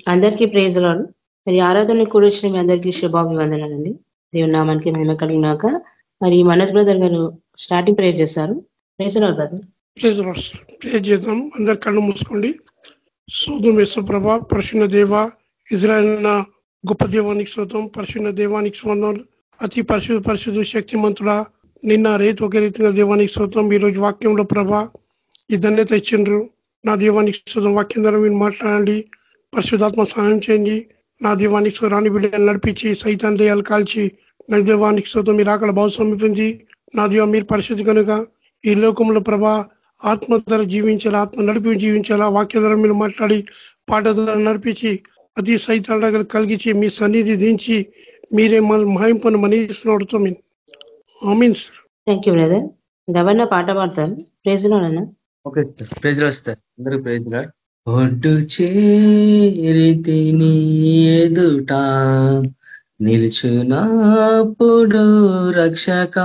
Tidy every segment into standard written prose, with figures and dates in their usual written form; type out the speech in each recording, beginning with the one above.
అందరికీ praise lord. మరి ఆరాధనకు కూడా వచ్చిన మీ అందరికీ శుభాభివందనాలండి. దేవుని నామానికి మహిమ కలిగినాక మరి మనోజ్ బ్రదర్ గారు స్టార్టింగ్ ప్రేయర్ చేస్తారు. Praise lord brother. ప్రేయర్ చేద్దాం. అందరు కళ్ళు మూసుకోండి. స్తోత్రం యేసు ప్రభా, పరిశుద్ధ దేవ, ఇజ్రాయేల్ గొప్ప దేవానికి స్తోత్రం, పరిశుద్ధ దేవానికి స్వందం, అతి పరిశుద్ధ శక్తిమంతుడా, నిన్న రేతు ఒక రీతిగా దేవానికి స్తోత్రం. ఈ రోజు వాక్యంలో ప్రభా ఈ ధన్యత ఇచ్చిండ్రు. నా దేవానికి స్తోత్రం. వాక్యం ద్వారా మీరు మాట్లాడండి, పరిశుద్ధాత్మ సహాయం చేయండి. నా దేవానికి స్తోత్రాన్ని బిడ్డలు నడిపించి సైతాన్ దేయాలు కాల్చి నా దేవానికి స్తోత్రం. మీరు అక్కడ భావ సమీపించి నా దేవ మీరు పరిశుద్ధి కనుక ఈ లోకంలో ప్రభా ఆత్మ ద్వారా జీవించాలా, ఆత్మ నడిపి జీవించాలా. వాక్య ద్వారా మీరు మాట్లాడి పాట ద్వారా నడిపించి అతి సైతాన్ కలిగించి మీ సన్నిధి దించి మీరే మహింపను మనీస్తున్నాడుతో ఆమీన్ సార్. Thank you brother. గవర్న పాట పాడతారు. ప్రైజ్ లార్డ్ అన్న. Okay sir, praise lord sir. అందరూ ప్రైజ్ లార్డ్. ఒడ్డు చేరితిని ఎదుట నిలుచున్నప్పుడు రక్షక,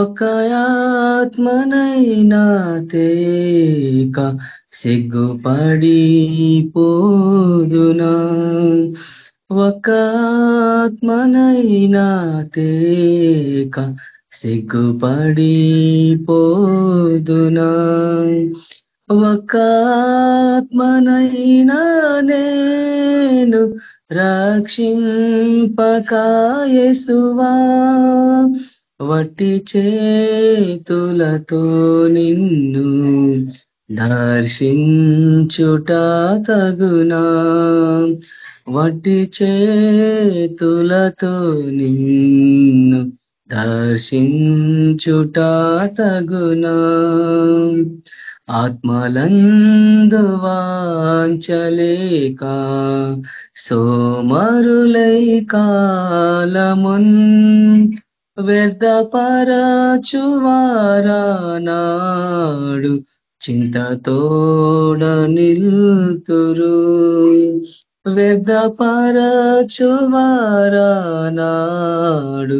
ఒక ఆత్మనైనా తేక సిగ్గుపడి పోదునా, ఒక ఆత్మనైనా తేక సిగ్గుపడి పోదునా, ఒక ఆత్మనైనా నేను రక్షింపక యేసువా, వట్టి చేతులతో నిన్ను దర్శించుట తగునా, వట్టి చేతులతో నిన్ను దర్శించుట తగునా, ఆత్మలందు వాంచలేక సోమరులై కాలమున్ వ్యర్థపరచువారానాడు చింతతోడ నిల్తురు, వ్యర్థపరచువారానాడు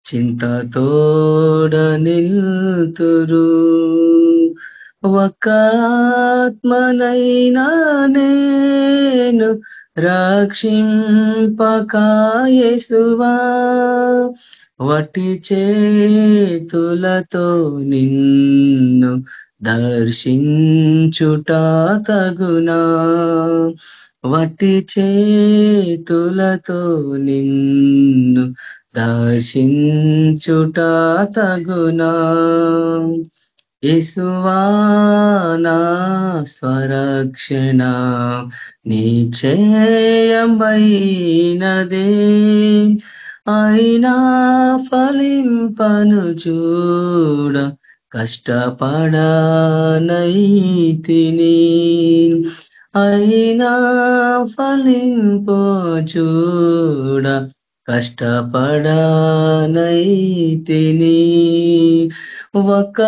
చింతతోడ నిల్తురు, ఒక ఆత్మనైనా నేను రక్షింపక యేసువా, వట్టి చేతులతో నిన్ను దర్శించుట తగునా, వట్టి చేతులతో నిన్ను దర్శించుట తగునా, యేసువా నా స్వరక్షణ నిశ్చయమైనదే, అయినా ఫలింపను చూడ కష్టపడనైతిని, అయినా ఫలింపో చూడ కష్టపడనైతిని, ఒక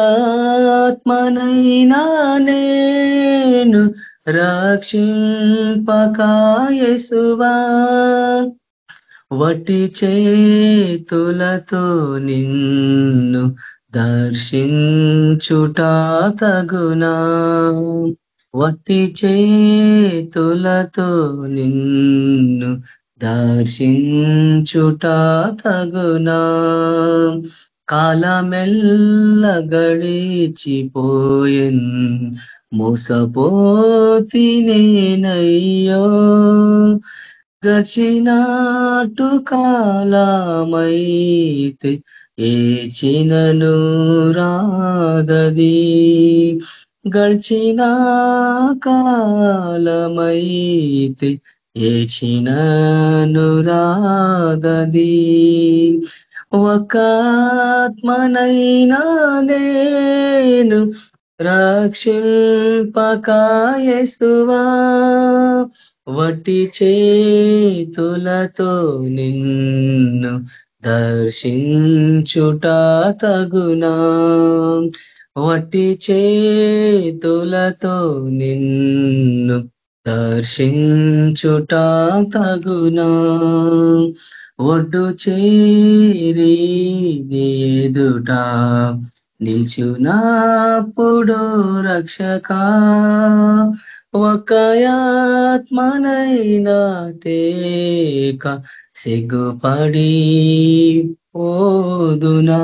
ఆత్మనైనా నేను రక్షింపక యేసువా, వట్టి చేతులతో నిన్ను దర్శించుట తగునా, వట్టి చేతులతో నిన్ను దర్శించుట తగునా, కాలమెల్ల గడిచిపోయెన్ మోసపోతినేనయ్యో, గడిచినాటు కాలమైతే ఏచినను రాదది, గడిచిన కాలమైతే ఏచినను రాదది, ఒక ఆత్మనైనా నేను రక్షింపక యేసువా, వట్టి చేతులతో నిన్ను దర్శించుట తగునా, వట్టి చేతులతో నిన్ను దర్శించుట తగునా, ఒడ్డు చేరి నీ ఎదుట నిల్చున్నప్పుడు రక్షక, ఒక ఆత్మనైనా తేక సిగ్గుపడి పోదునా,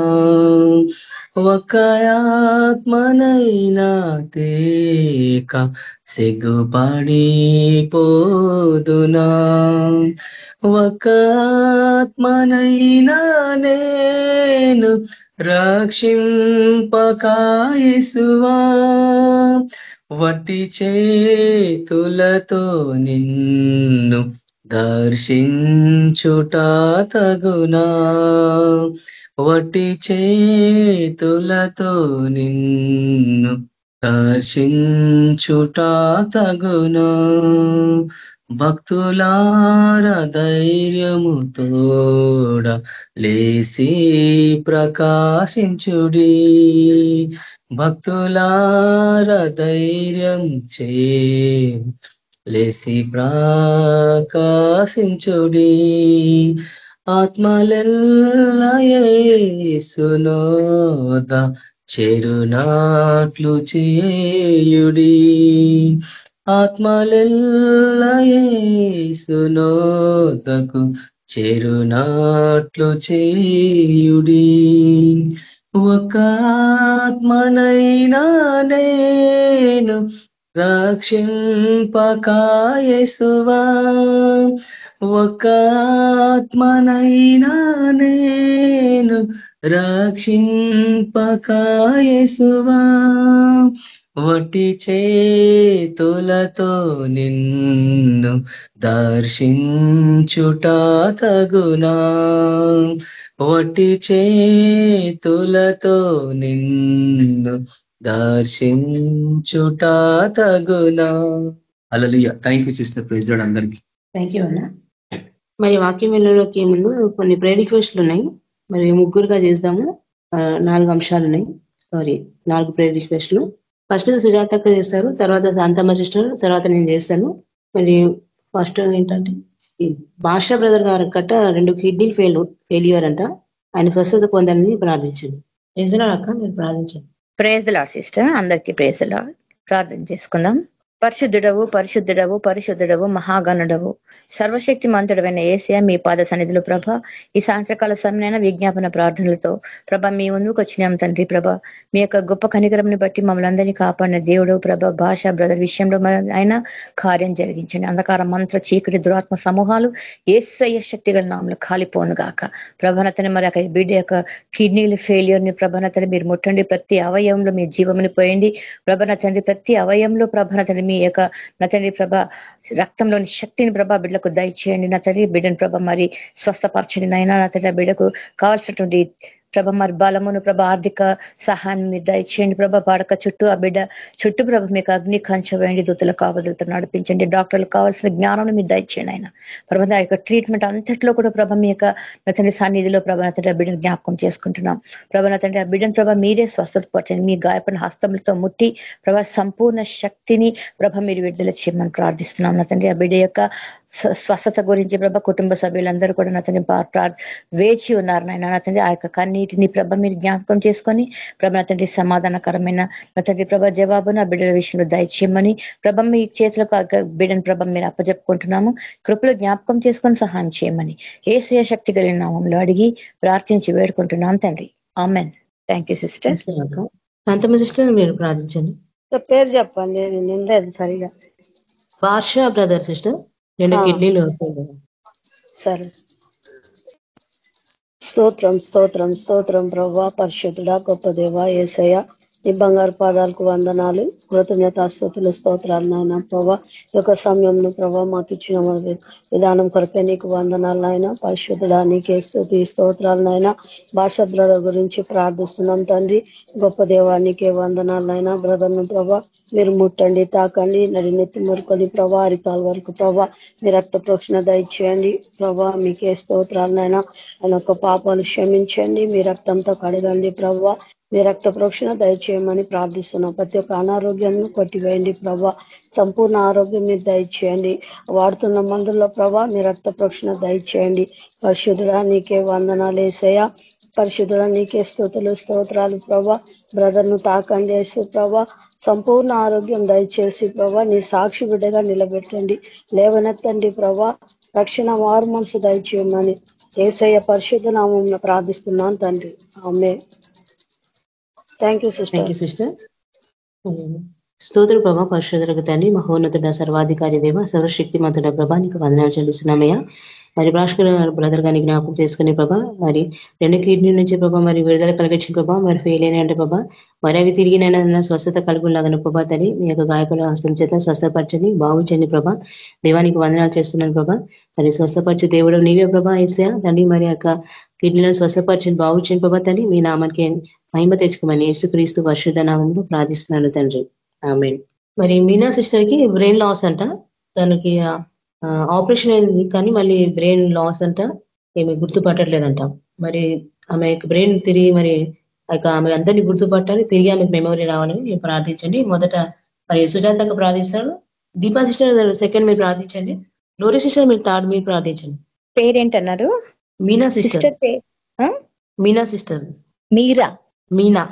ఒక ఆత్మనైనా తేక సిగ్గుపడి పోదునా, ఒక ఆత్మనైనా నేను రక్షింపకాయసువా, వట్టి చేతులతో నిన్ను దర్శించుట తగునా, వట్టి చేతులతో నిన్ను దర్శించుట తగునా, భక్తులార ధైర్యముతోడ లేసి ప్రకాశించుడి, భక్తులార ధైర్యం చే లేసి ప్రకాశించుడి, ఆత్మలెల్ల యేసునోద చేరునాట్లు చేయుడి, ఆత్మలెల్ల యేసునోదకు చేరునాట్లు చేయుడి, ఒక ఆత్మనైనా నేను రక్షింపకాయసువా, ఒక ఆత్మనైనా నేను రక్షింపకాయసువా, వట్టి చేతులతో నిన్ను దర్శించుట తగునా, వట్టి చేతులతో నిన్ను దర్శించుట తగునా. హల్లెలూయా. Thank you sister. Praise lord అందరికీ. థ్యాంక్ యూ అన్న. మరి వాక్యం వెళ్ళలోకి ముందు కొన్ని ప్రేయర్ రిక్వెస్ట్లు ఉన్నాయి, మరి ముగ్గురుగా చేద్దాము. 4 అంశాలు ఉన్నాయి, 4 ప్రేయర్ రిక్వెస్ట్లు. ఫస్ట్ సుజాతక్క చేస్తారు, తర్వాత శాంతమ్మ సిస్టర్, తర్వాత నేను చేస్తాను. మరి ఫస్ట్ ఏంటంటే భాష బ్రదర్ గారు కట్ట 2 కిడ్నీ ఫెయిల్యూర్ అంట, ఆయన స్వస్థత పొందాలని ప్రార్థించండి. ప్రైజ్ ది లార్డ్ అక్క, మీరు ప్రార్థించండి. ప్రైజ్ ది లార్డ్ సిస్టర్, అందరికీ ప్రైజ్ ది లార్డ్. ప్రార్థన చేసుకుందాం. పరిశుద్ధుడవు పరిశుద్ధుడవు పరిశుద్ధుడవు మహాగణుడవు సర్వశక్తి మంతుడమైన యేసయ్య, మీ పాద సన్నిధిలో ప్రభ ఈ సాయంత్రకాల సమయమైన విజ్ఞాపన ప్రార్థనలతో ప్రభ మీ ముందుకు వచ్చినాం తండ్రి. ప్రభ మీ యొక్క గొప్ప కనికరంని బట్టి మమ్మల్ని అందరినీ కాపాడిన దేవుడు ప్రభ భాష బ్రదర్ విషయంలో అయినా కార్యం జరిగించండి. అంధకార మంత్ర చీకటి దురాత్మ సమూహాలు యేసయ్య శక్తి గల నామములో కాలిపోను గాక. ప్రభనతని మరి యొక్క బిడ్డ యొక్క కిడ్నీలు ఫెయిల్యూర్ ని ప్రభనతని మీరు ముట్టండి, ప్రతి అవయవంలో మీ జీవముని పోయండి ప్రభనతండి, ప్రతి అవయంలో ప్రభనతండి మీ యొక్క నతండి ప్రభ రక్తంలోని శక్తిని ప్రభ బిడ్డలకు దయచేయండి. నా తండ్రి బిడ్డను ప్రభ మరి స్వస్థపరచండి నైనా. నా తండ్రి బిడ్డకు కావాల్సినటువంటి ప్రభ మరి బలమును ప్రభ ఆర్థిక సహాయం మీరు దయచేయండి ప్రభ. పడక చుట్టూ ఆ బిడ్డ చుట్టూ ప్రభ మీకు అగ్ని కంచవేయండి, దూతల కావదులతో నడిపించండి, డాక్టర్లకు కావాల్సిన జ్ఞానం మీరు దయచేయండి ఆయన ప్రభ. ఆ యొక్క ట్రీట్మెంట్ అంతట్లో కూడా ప్రభ మీ యొక్క నతండి సన్నిధిలో ప్రభ నతండి ఆ బిడ్డను జ్ఞాపకం చేసుకుంటున్నాం ప్రభ. నతండి ఆ బిడ్డను ప్రభ మీరే స్వస్థపరచండి, మీ గాయపడిన హస్తములతో ముట్టి ప్రభ సంపూర్ణ శక్తిని ప్రభ మీరు విడుదల చేయమని ప్రార్థిస్తున్నాం. నతండి ఆ బిడ్డ యొక్క స్వస్థత గురించి ప్రభ కుటుంబ సభ్యులందరూ కూడా నతని వేచి ఉన్నారు నాయన. నతండి ఆ యొక్క కన్నీటిని ప్రభ మీరు జ్ఞాపకం చేసుకొని ప్రభ నతండి సమాధానకరమైన నతండి ప్రభ జవాబును ఆ బిడ్డల విషయంలో దయచేయమని ప్రభ మీ చేతులకు బిడ్డను ప్రభ మీరు అప్పజెప్పుకుంటున్నాము. కృపలో జ్ఞాపకం చేసుకొని సహాయం చేయమని యేసయ్య శక్తి కలిగిన నామములో అడిగి ప్రార్థించి వేడుకుంటున్నాం తండ్రి, amen. Thank you sister. Shantamma sister మీరు ప్రార్థించండి. పేరు చెప్పండి, నిండలేదు సరిగా. భాష బ్రదర్ సిస్టర్ 2 కిడ్నీలు. సరే, స్తోత్రం స్తోత్రం స్తోత్రం ప్రభా, పరిశుద్ధుడా గొప్ప దేవ యేసయ్య, ఈ బంగారు పాదాలకు వందనాలు, కృతజ్ఞతాస్తుతులు, స్తోత్రాలు నాయన ప్రభా. ఈ యొక్క సమయంలో ప్రభా మాకు ఇచ్చిన విధానం కొరకే నీకు వందనాలు నాయన. పరిశుద్ధుడా నీకే స్తుతి స్తోత్రాలు నాయన. భాష బ్రదర్ గురించి ప్రార్థిస్తున్నాం తండ్రి, గొప్ప దేవా నీకే వందనాలు నాయన. బ్రదర్ను ప్రభా మీరు ముట్టండి, తాకండి, నడినెత్తి మురుకొని ప్రభా అరికాల వరకు ప్రభా మీ రక్త ప్రోక్షణ దయచేయండి ప్రభా. మీకే స్తోత్రాలు నాయన. ఆయన యొక్క పాపాలు క్షమించండి, మీ రక్తంతో కడగండి ప్రభా. మీ రక్త ప్రోక్షణ దయచేయమని ప్రార్థిస్తున్నాం. ప్రతి ఒక్క అనారోగ్యాన్ని కొట్టివేయండి ప్రభా. సంపూర్ణ ఆరోగ్యం మీరు దయచేయండి. వాడుతున్న మందుల్లో ప్రభా మీ రక్త ప్రోక్షణ దయచేయండి. పరిశుద్ధుడా నీకే వందనాలు యేసయ్య, పరిశుద్ధుడా నీకే స్తుతులు స్తోత్రాలు ప్రభా. బ్రదర్ ను తాకండి యేసు ప్రభా, సంపూర్ణ ఆరోగ్యం దయచేసి ప్రభా నీ సాక్షి బిడ్డగా నిలబెట్టండి, లేవనెత్తండి ప్రభా. రక్షణ మారు మనసు దయచేయమని యేసయ్య పరిశుద్ధ నామం ప్రార్థిస్తున్నాను తండ్రి. ఆమేన్. Thank you sister. స్తోత్ర ప్రభా పరిశుద్ధులకు తండ్రి, మహోన్నతుడ సర్వాధికారి దేవ సర్వశక్తి మంతుడ ప్రభా నీకు వందనాలు చెల్లిస్తున్నామయ్యా. మరి భాస్కర్ బ్రదర్ గాని జ్ఞాపకం చేసుకునే ప్రభా, మరి 2 కిడ్నీ నుంచి ప్రభా మరి విడుదల కలిగించిన ప్రభా, మరి ఫెయిల్ అయినంటే ప్రభా, మరి అవి తిరిగినైనా స్వస్థత కలుగులాగానే ప్రభా తల్లి మీ యొక్క గాయకుల హస్తం చేత స్వస్థపరచని బాగుంచండి ప్రభా. దేవానికి వందనాలు చేస్తున్నాను ప్రభా. మరి స్వస్థపరచు దేవుడు నీవే ప్రభా ఏసయ్యా తండ్రి. మరి యొక్క కిడ్నీలను స్వస్థపరచని బాగుంచండి ప్రభా తండ్రి. మీ నామానికి మహిమ తెచ్చుకోమని యేసుక్రీస్తు పరిశుద్ధ నామంలో ప్రార్థిస్తున్నాను తండ్రి. ఆమేన్. మరి మీనా సిస్టర్ కి బ్రెయిన్ లాస్ అంట, తనకి ఆపరేషన్ అయింది కానీ మళ్ళీ బ్రెయిన్ లాస్ అంట, ఏమి గుర్తుపట్టట్లేదంట. మరి ఆమె బ్రెయిన్ తిరిగి మరి ఆమె అందరినీ గుర్తుపట్టాలి, తిరిగి ఆమెకు మెమొరీ రావాలని ప్రార్థించండి. మొదట మరి సుజాతంగా ప్రార్థిస్తారు, దీపా సిస్టర్ సెకండ్ మీరు ప్రార్థించండి, గ్లోరీ సిస్టర్ మీరు థర్డ్ మీరు ప్రార్థించండి. పేరేంటన్నారు? Meena sister. Meena sister. Meena.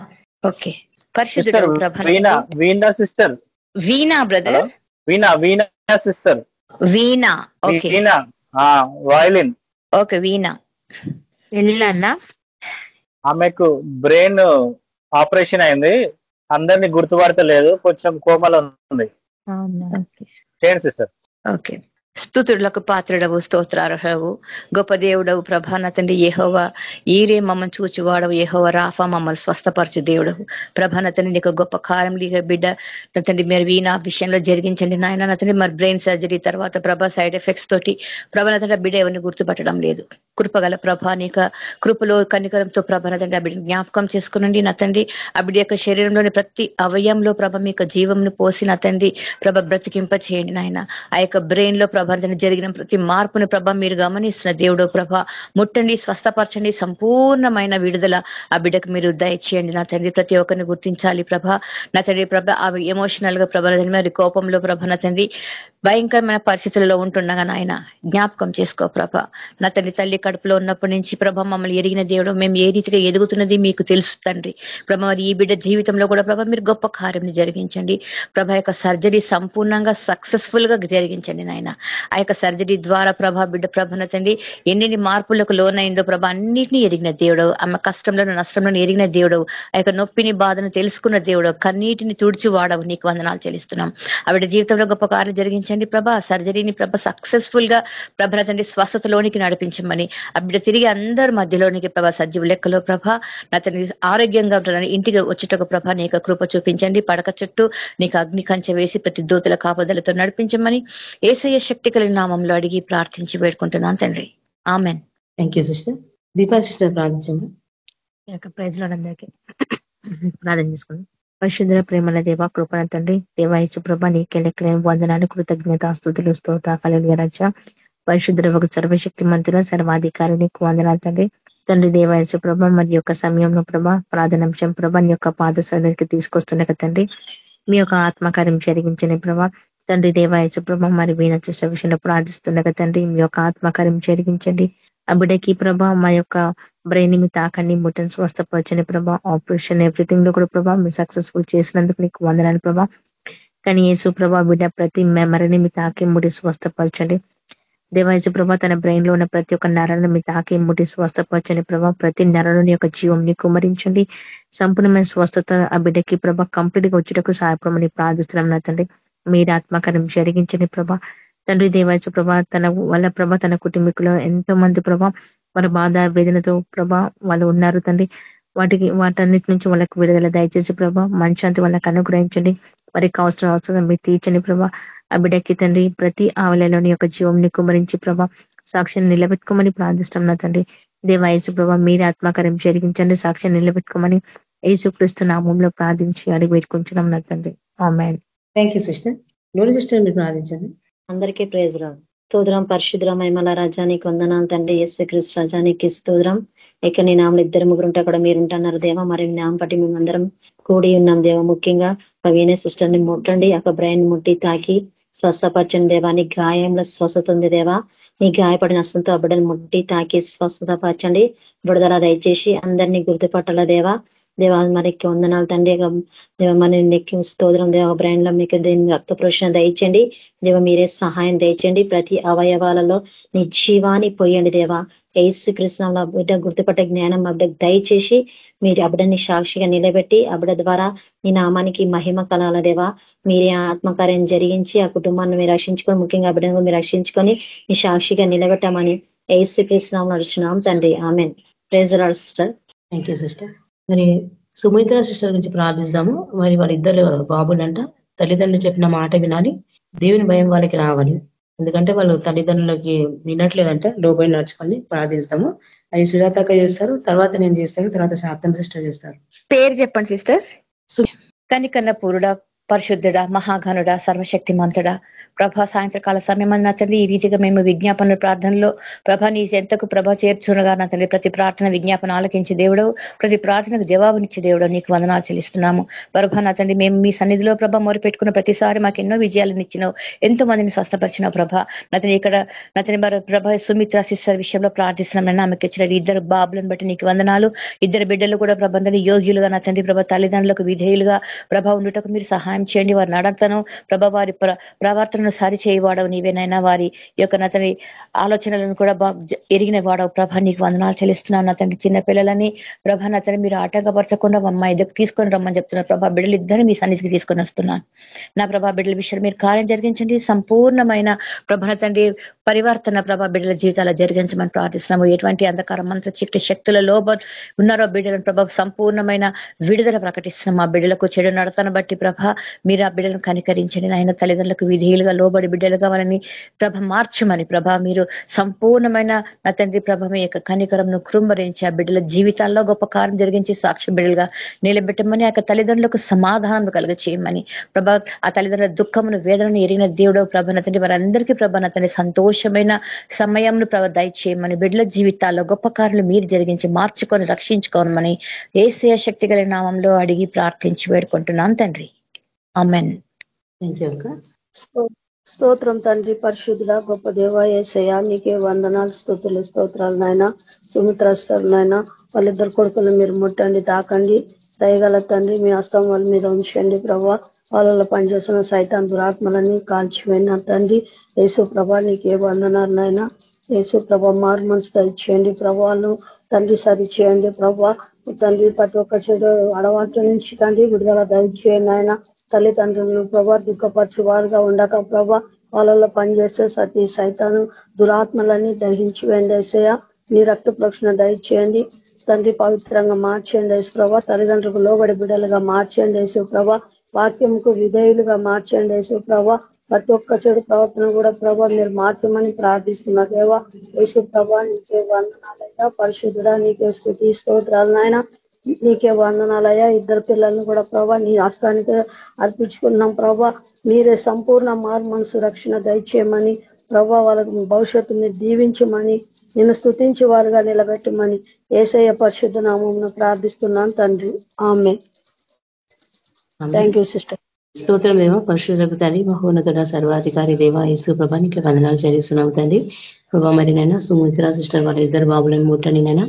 Okay. పరిశుద్ధుడు Veena sister. Veena brother. Veena sister. Veena. Okay. Violin. Okay Veena. వెళ్ళన్నా ఆమెకు బ్రెయిన్ ఆపరేషన్ అయింది, అందరినీ గుర్తుపడతలేదు, కొంచెం కోమలో ఉంది. చేయండి సిస్టర్. ఓకే. స్తుతులకు పాత్రుడవు, స్తోత్రార్హవు, గొప్ప దేవుడవు ప్రభా. నా తండ్రి యెహోవా ఈరే మమ్మల్ని చూచువాడవు, యెహోవా రాఫా మమ్మల్ని స్వస్థపరచు దేవుడవు ప్రభా. నా తండ్రి నీకు గొప్ప కార్యం బిడ్డ నా తండ్రి మీరు వీణా విషయంలో జరిగించండి నాయన. నా తండ్రి మరి బ్రెయిన్ సర్జరీ తర్వాత ప్రభా సైడ్ ఎఫెక్ట్స్ తోటి ప్రభా నా తండ్రి బిడ్డ ఎవరిని గుర్తుపట్టడం లేదు. కృపగల ప్రభా నీక కృపలో కనికరంతో ప్రభా నా తండ్రి ఆ బిడ్డ జ్ఞాపకం చేసుకునండి నా తండ్రి. ఆ బిడ్డ యొక్క శరీరంలోని ప్రతి అవయంలో ప్రభ మీకు జీవంను పోసి నా తండ్రి ప్రభ బ్రతికింప చేయండి నాయన. ఆ యొక్క బ్రెయిన్ లో ప్రభావితం జరిగిన ప్రతి మార్పుని ప్రభ మీరు గమనిస్తున్న దేవుడు ప్రభ ముట్టండి, స్వస్థపరచండి, సంపూర్ణమైన విడుదల ఆ బిడ్డకు మీరు దయచేయండి నా తండ్రి. ప్రతి ఒక్కరిని గుర్తించాలి ప్రభ నా తండ్రి. ప్రభ అవి ఎమోషనల్ గా ప్రభ మరి కోపంలో ప్రభ నా తండ్రి భయంకరమైన పరిస్థితులలో ఉంటుండగా నాయన జ్ఞాపకం చేసుకో ప్రభ నా తండ్రి. తల్లి కడుపులో ఉన్నప్పటి నుంచి ప్రభ మమ్మల్ని ఎరిగిన దేవుడు, మేము ఏ రీతిగా ఎదుగుతున్నది మీకు తెలుసు తండ్రి ప్రభ. మరి ఈ బిడ్డ జీవితంలో కూడా ప్రభ మీరు గొప్ప కార్యం జరిగించండి ప్రభ. యొక్క సర్జరీ సంపూర్ణంగా సక్సెస్ఫుల్ గా జరిగించండి నాయన. ఆ యొక్క సర్జరీ ద్వారా ప్రభ బిడ్డ ప్రభన తండ్రి ఎన్ని మార్పులకు లోనైందో ప్రభ అన్నిటినీ ఎరిగిన దేవుడు, ఆమె కష్టంలో నష్టంలో ఎరిగిన దేవుడు, ఆ యొక్క నొప్పిని బాధను తెలుసుకున్న దేవుడు, కన్నీటిని తుడిచి వాడవు, నీకు వందనాలు చెల్లిస్తున్నాం. ఆవిడ జీవితంలో గొప్ప కార్యం జరిగించండి ప్రభ. సర్జరీని ప్రభ సక్సెస్ఫుల్ గా ప్రభన తండ్రి స్వస్థతలోనికి నడిపించమని ఆ బిడ్డ తిరిగి అందరి మధ్యలోనికి ప్రభ సజీవ లెక్కలో ప్రభ నా తండ్రి ఆరోగ్యంగా ఉంటుందని ఇంటికి వచ్చేటకు ప్రభ నీకు కృప చూపించండి. పడక చుట్టూ నీకు అగ్ని కంచె వేసి ప్రతి దూతల కాపుదలతో నడిపించమని యేసయ్య శక్తి కలిగిన నామంలో అడిగి ప్రార్థించి వేడుకుంటున్నాను తండ్రి. Amen. Thank you sister. Deepa sister ప్రార్థించండి. ప్రైజ్ లార్డ్ అందరికీ ప్రార్థన చేసుకోండి. పరిశుద్ధ ప్రేమల దేవ కృపణ తండ్రి దేవాయచు ప్రభ నీకే లెక్కలేని వందనాలు, కృతజ్ఞత, స్తుతులు, స్తోత్ర కలుగుగా రక్ష. పరిశుద్ధ ఒక సర్వశక్తి మంతుల సర్వాధికారి నీకు వందనాలు తండ్రి. తండ్రి దేవాయచు ప్రభ మరి యొక్క సమయంలో ప్రభ ప్రార్థనాంశం ప్రభ నీ యొక్క పాద సన్నిధికి తీసుకొస్తున్న తండ్రి మీ యొక్క ఆత్మకార్యం జరిగించని ప్రభా. తండ్రి దేవాయచు ప్రభ మరి వీణ చేసిన విషయంలో ప్రార్థిస్తుండగా తండ్రి మీ యొక్క ఆత్మకార్యం జరిగించండి. ఆ బిడ్డకి ప్రభా మా యొక్క బ్రెయిన్ మీ తాకండి, ముట్టని స్వస్థపరచని ప్రభా. ఆపరేషన్ ఎవ్రీథింగ్ లో కూడా ప్రభా మీరు సక్సెస్ఫుల్ చేసినందుకు నీకు వందనాలు ప్రభా. కానీ యేసు ప్రభా బిడ్డ ప్రతి మెమరీని మీ తాకి ముడి స్వస్థపరచండి. దేవాయచు ప్రభా తన బ్రెయిన్ లో ఉన్న ప్రతి ఒక్క నరాలను మీ తాకి ముడి స్వస్థపరచండి ప్రభా. ప్రతి నరలోని యొక్క జీవంని కుమరించండి. సంపూర్ణమైన స్వస్థత ఆ బిడ్డకి ప్రభా కంప్లీట్ గా వచ్చేటకు సహాయపడమని ప్రార్థిస్తున్నాం నా తండ్రి. మీరు ఆత్మకార్యం జరిగించండి ప్రభా. తండ్రి దేవాయచు ప్రభా తన వాళ్ళ ప్రభా తన కుటుంబీకులు ఎంతో మంది ప్రభా వారి బాధ వేదనతో ప్రభా వాళ్ళు ఉన్నారు తండ్రి. వాటన్నిటి నుంచి వాళ్ళకి విడుదల దయచేసి ప్రభా మనశ్శాంతి వాళ్ళకి అనుగ్రహించండి. వారికి అవసరం మీరు తీర్చండి ప్రభా. ఆ బిడ్డకి తండ్రి ప్రతి ఆవలలోని యొక్క జీవంని కుమరించి ప్రభా సాక్ష్యాన్ని నిలబెట్టుకోమని ప్రార్థిస్తాం నా తండ్రి. దేవాయచు ప్రభా మీరు ఆత్మకార్యం జరిగించండి, సాక్ష్యాన్ని నిలబెట్టుకోమని యేసుక్రీస్తు నామములో ప్రార్థించి అడిగి పెట్టుకుంటున్నాం నా తండ్రి. ఆమేన్. Thank you sister. Glory sister మీరు ప్రార్థించండి. అందరికీ ప్రైజ్ రాదు. స్తోత్రం పరిశుద్ర మహిమల రాజానికి వందనాలు తండ్రి. యేసు క్రీస్తు రాజానికి స్తోత్రం. ఇక నీ నామలు 2-3 ఉంటే అక్కడ మీరు ఉంటున్నారు దేవా. మరి నామం బట్టి మేమందరం కూడి ఉన్నాం దేవా. ముఖ్యంగా వీణే సిస్టర్ ని ముట్టండి, ఒక బ్రెయిన్ ముట్టి తాకి స్వస్థపరచండి దేవా. నీ గాయంలో స్వస్థత ఉంది దేవా. నీ గాయపడిన హస్తంతో ఆ బిడ్డను ముట్టి తాకి స్వస్థత పరచండి. విడుదల దయచేసి అందరినీ గుర్తుపట్టాల దేవా. దేవా మరికి వందనాలు తండ్రి. దేవ మరి నెక్కి స్తోత్రం దేవ బ్రాండ్ లో మీకు దీన్ని రక్త ప్రోషణ దయచండి దేవ. మీరే సహాయం దయచండి. ప్రతి అవయవాలలో నీ జీవాన్ని పోయండి దేవా. యేసు కృష్ణ బిడ్డ గుర్తుపట్టే జ్ఞానం ఆ బిడ్డకు దయచేసి మీరు ఆ బిడ్డని సాక్షిగా నిలబెట్టి ఆ బిడ్డ ద్వారా నీ నామానికి మహిమ కలాల దేవా. మీరే ఆత్మకార్యం జరిగించి ఆ కుటుంబాన్ని మీరు రక్షించుకొని, ముఖ్యంగా ఆ బిడ్డను మీరు రక్షించుకొని నీ సాక్షిగా నిలబెట్టామని యేసు కృష్ణ నడుచున్నాం తండ్రి. Amen. Praise the Lord sister. Thank you sister. మరి సుమిత్ర సిస్టర్ గురించి ప్రార్థిస్తాము. మరి వారిద్దరు బాబులంట తల్లిదండ్రులు చెప్పిన మాట వినాలి, దేవుని భయం వాళ్ళకి రావాలి. ఎందుకంటే వాళ్ళు తల్లిదండ్రులకి వినట్లేదంట. లోబడి నడుచుకొని ప్రార్థిస్తాము. అది సుజాతక్క చేస్తారు, తర్వాత నేను చేస్తాను, తర్వాత శాప్తం సిస్టర్ చేస్తారు. పేరు చెప్పండి సిస్టర్. కనికన్న పూరుడా, పరిశుద్ధుడా, మహాఘనుడా, సర్వశక్తి మంతుడా, ప్రభా సాయంత్రకాల సమయం నా తండ్రి ఈ రీతిగా మేము విజ్ఞాపన ప్రార్థనలో ప్రభా నీ ఎంతకు ప్రభ చేర్చునగా నా తండ్రి ప్రతి ప్రార్థన విజ్ఞాపన ఆలకించే దేవుడు, ప్రతి ప్రార్థనకు జవాబునిచ్చే దేవుడు నీకు వందనాలు చెల్లిస్తున్నాము. ప్రభా నా తండ్రి మేము మీ సన్నిధిలో ప్రభ మొరుపెట్టుకున్న ప్రతిసారి మాకు ఎన్నో విజయాలను ఇచ్చినావు, ఎంతో మందిని స్వస్థపరిచినావు ప్రభ. నతని ఇక్కడ నతని ప్రభ సుమిత్ర సిస్టర్ విషయంలో ప్రార్థిస్తున్నాం. ఆమెకి ఇచ్చిన ఇద్దరు బాబులను బట్టి నీకు వందనాలు. ఇద్దరు బిడ్డలు కూడా ప్రభందని యోగ్యులుగా నా తండ్రి ప్రభ తల్లిదండ్రులకు విధేయులుగా ప్రభ ఉండుటకు మీరు సహాయం చేయండి. వారి నడతను ప్రభ వారి ప్రవర్తనను సరి చేయవాడవు నీవేనైనా. వారి యొక్క నతని ఆలోచనలను కూడా బాగా ఎరిగిన వాడవు ప్రభ. నీకు వందనాలు చెల్లిస్తున్నాను. నా తండ్రి చిన్న పిల్లలని ప్రభ నతని మీరు ఆటంకపరచకుండా అమ్మ ఇద్దరు తీసుకొని రమ్మని చెప్తున్నారు ప్రభా. బిడ్డలు ఇద్దరిని మీ సన్నిధికి తీసుకొని వస్తున్నాను నా ప్రభా. బిడ్డల విషయాలు మీరు కార్యం జరిగించండి. సంపూర్ణమైన ప్రభ తండ్రి పరివర్తన ప్రభా బిడ్డల జీవితాలు జరిగించమని ప్రార్థిస్తున్నాము. ఎటువంటి అంధకార మంత్ర చిక్కి శక్తులలో ఉన్నారో బిడ్డలను ప్రభ సంపూర్ణమైన విడుదల ప్రకటిస్తున్నాం. ఆ బిడ్డలకు చెడు నడతను బట్టి ప్రభ మీరు ఆ బిడ్డలను కనికరించండి నాయన. తల్లిదండ్రులకు విధేయులుగా లోబడి బిడ్డలుగా వాళ్ళని ప్రభ మార్చమని ప్రభ మీరు సంపూర్ణమైన నా తండ్రి ప్రభ మీ యొక్క కనికరంను కృంభరించి ఆ బిడ్డల జీవితాల్లో గొప్ప కార్యం జరిగించి సాక్షి బిడ్డలుగా నిలబెట్టమని, ఆ యొక్క తల్లిదండ్రులకు సమాధానం కలుగ చేయమని ప్రభ. ఆ తల్లిదండ్రుల దుఃఖమును వేదనను ఎరిగిన దేవుడు ప్రభ నా తండ్రి వారందరికీ ప్రభ నా తండ్రి సంతోషమైన సమయంను ప్రభ దయచేయమని, బిడ్డల జీవితాల్లో గొప్ప కార్యాలు మీరు జరిగించి మార్చుకొని రక్షించుకోమని యేసయ్య శక్తి గల నామంలో అడిగి ప్రార్థించి వేడుకుంటున్నాను తండ్రి. ఆమెన్. స్తోత్రం తండ్రి. పరిశుద్ధుడా గొప్ప దేవ యేసయ్య నీకే వందనాలు స్తుతులు స్తోత్రాలు నాయన. సుమిత్రస్తారు నాయన వాళ్ళిద్దరు కొడుకులు మీరు ముట్టండి, తాకండి. దయగల తండ్రి మీ హస్తం వాళ్ళ మీద ఉంచండి ప్రభా. వాళ్ళలో పనిచేస్తున్న సైతాన్ దురాత్మలని కాల్చిపోయిన తండ్రి యేసు ప్రభా నీకే వందనాలు నాయన. యేసు ప్రభా మారు మనసు దయచేయండి ప్రభావాలు తండ్రి సరి చేయండి ప్రభా. తండ్రి ప్రతి ఒక్క చెడు అలవాట్ల నుంచి తండ్రి విడుదల దయచేయండి ఆయన. తల్లిదండ్రులను ప్రభా దుఃఖపరచు వారుగా ఉండక ప్రభా వాళ్ళలో పనిచేస్తే సతీ సైతాను దురాత్మలన్నీ దహించి వేసేయ నీ రక్త ప్రోక్షణ దయచేయండి తండ్రి. పవిత్రంగా మార్చేయండి యేసు ప్రభా. తల్లిదండ్రులకు లోబడి బిడ్డలుగా మార్చేయండి యేసు ప్రభా. వాక్యంకు విధేయులుగా మార్చేయండి యేసు ప్రభా. ప్రతి ఒక్క చెడు ప్రవర్తన కూడా ప్రభా మీరు మార్చమని ప్రార్థిస్తున్నా దేవా. యేసు ప్రభా నీకే వందనాలయ్యా. పరిశుద్ధుడా నీకే స్తుతి స్తోత్రాలు నాయన. నీకే వందనాలయ్యా. ఇద్దరు పిల్లల్ని కూడా ప్రభా నీ హస్తానికి అర్పించుకున్నాం ప్రభా. మీరే సంపూర్ణ మారు మనసు రక్షణ దయచేయమని ప్రభా. వాళ్ళకి భవిష్యత్తుని దీవించమని, నిన్ను స్తుతించి వారుగా నిలబెట్టమని యేసయ్య పరిశుద్ధ నామమున ప్రార్థిస్తున్నాను తండ్రి. ఆమేన్. Thank you sister. స్తోత్రం దేవ పరిశుద్ధులకు తండ్రి, మహోన్నతుడ సర్వాధికారి దేవ యేసు ప్రభా నీకు వందనాలు చెల్లిస్తున్నాం తండ్రి ప్రభా. మరి నైనా సుమిత్ర సిస్టర్ వాళ్ళ ఇద్దరు బాబులను ముట్టని నైనా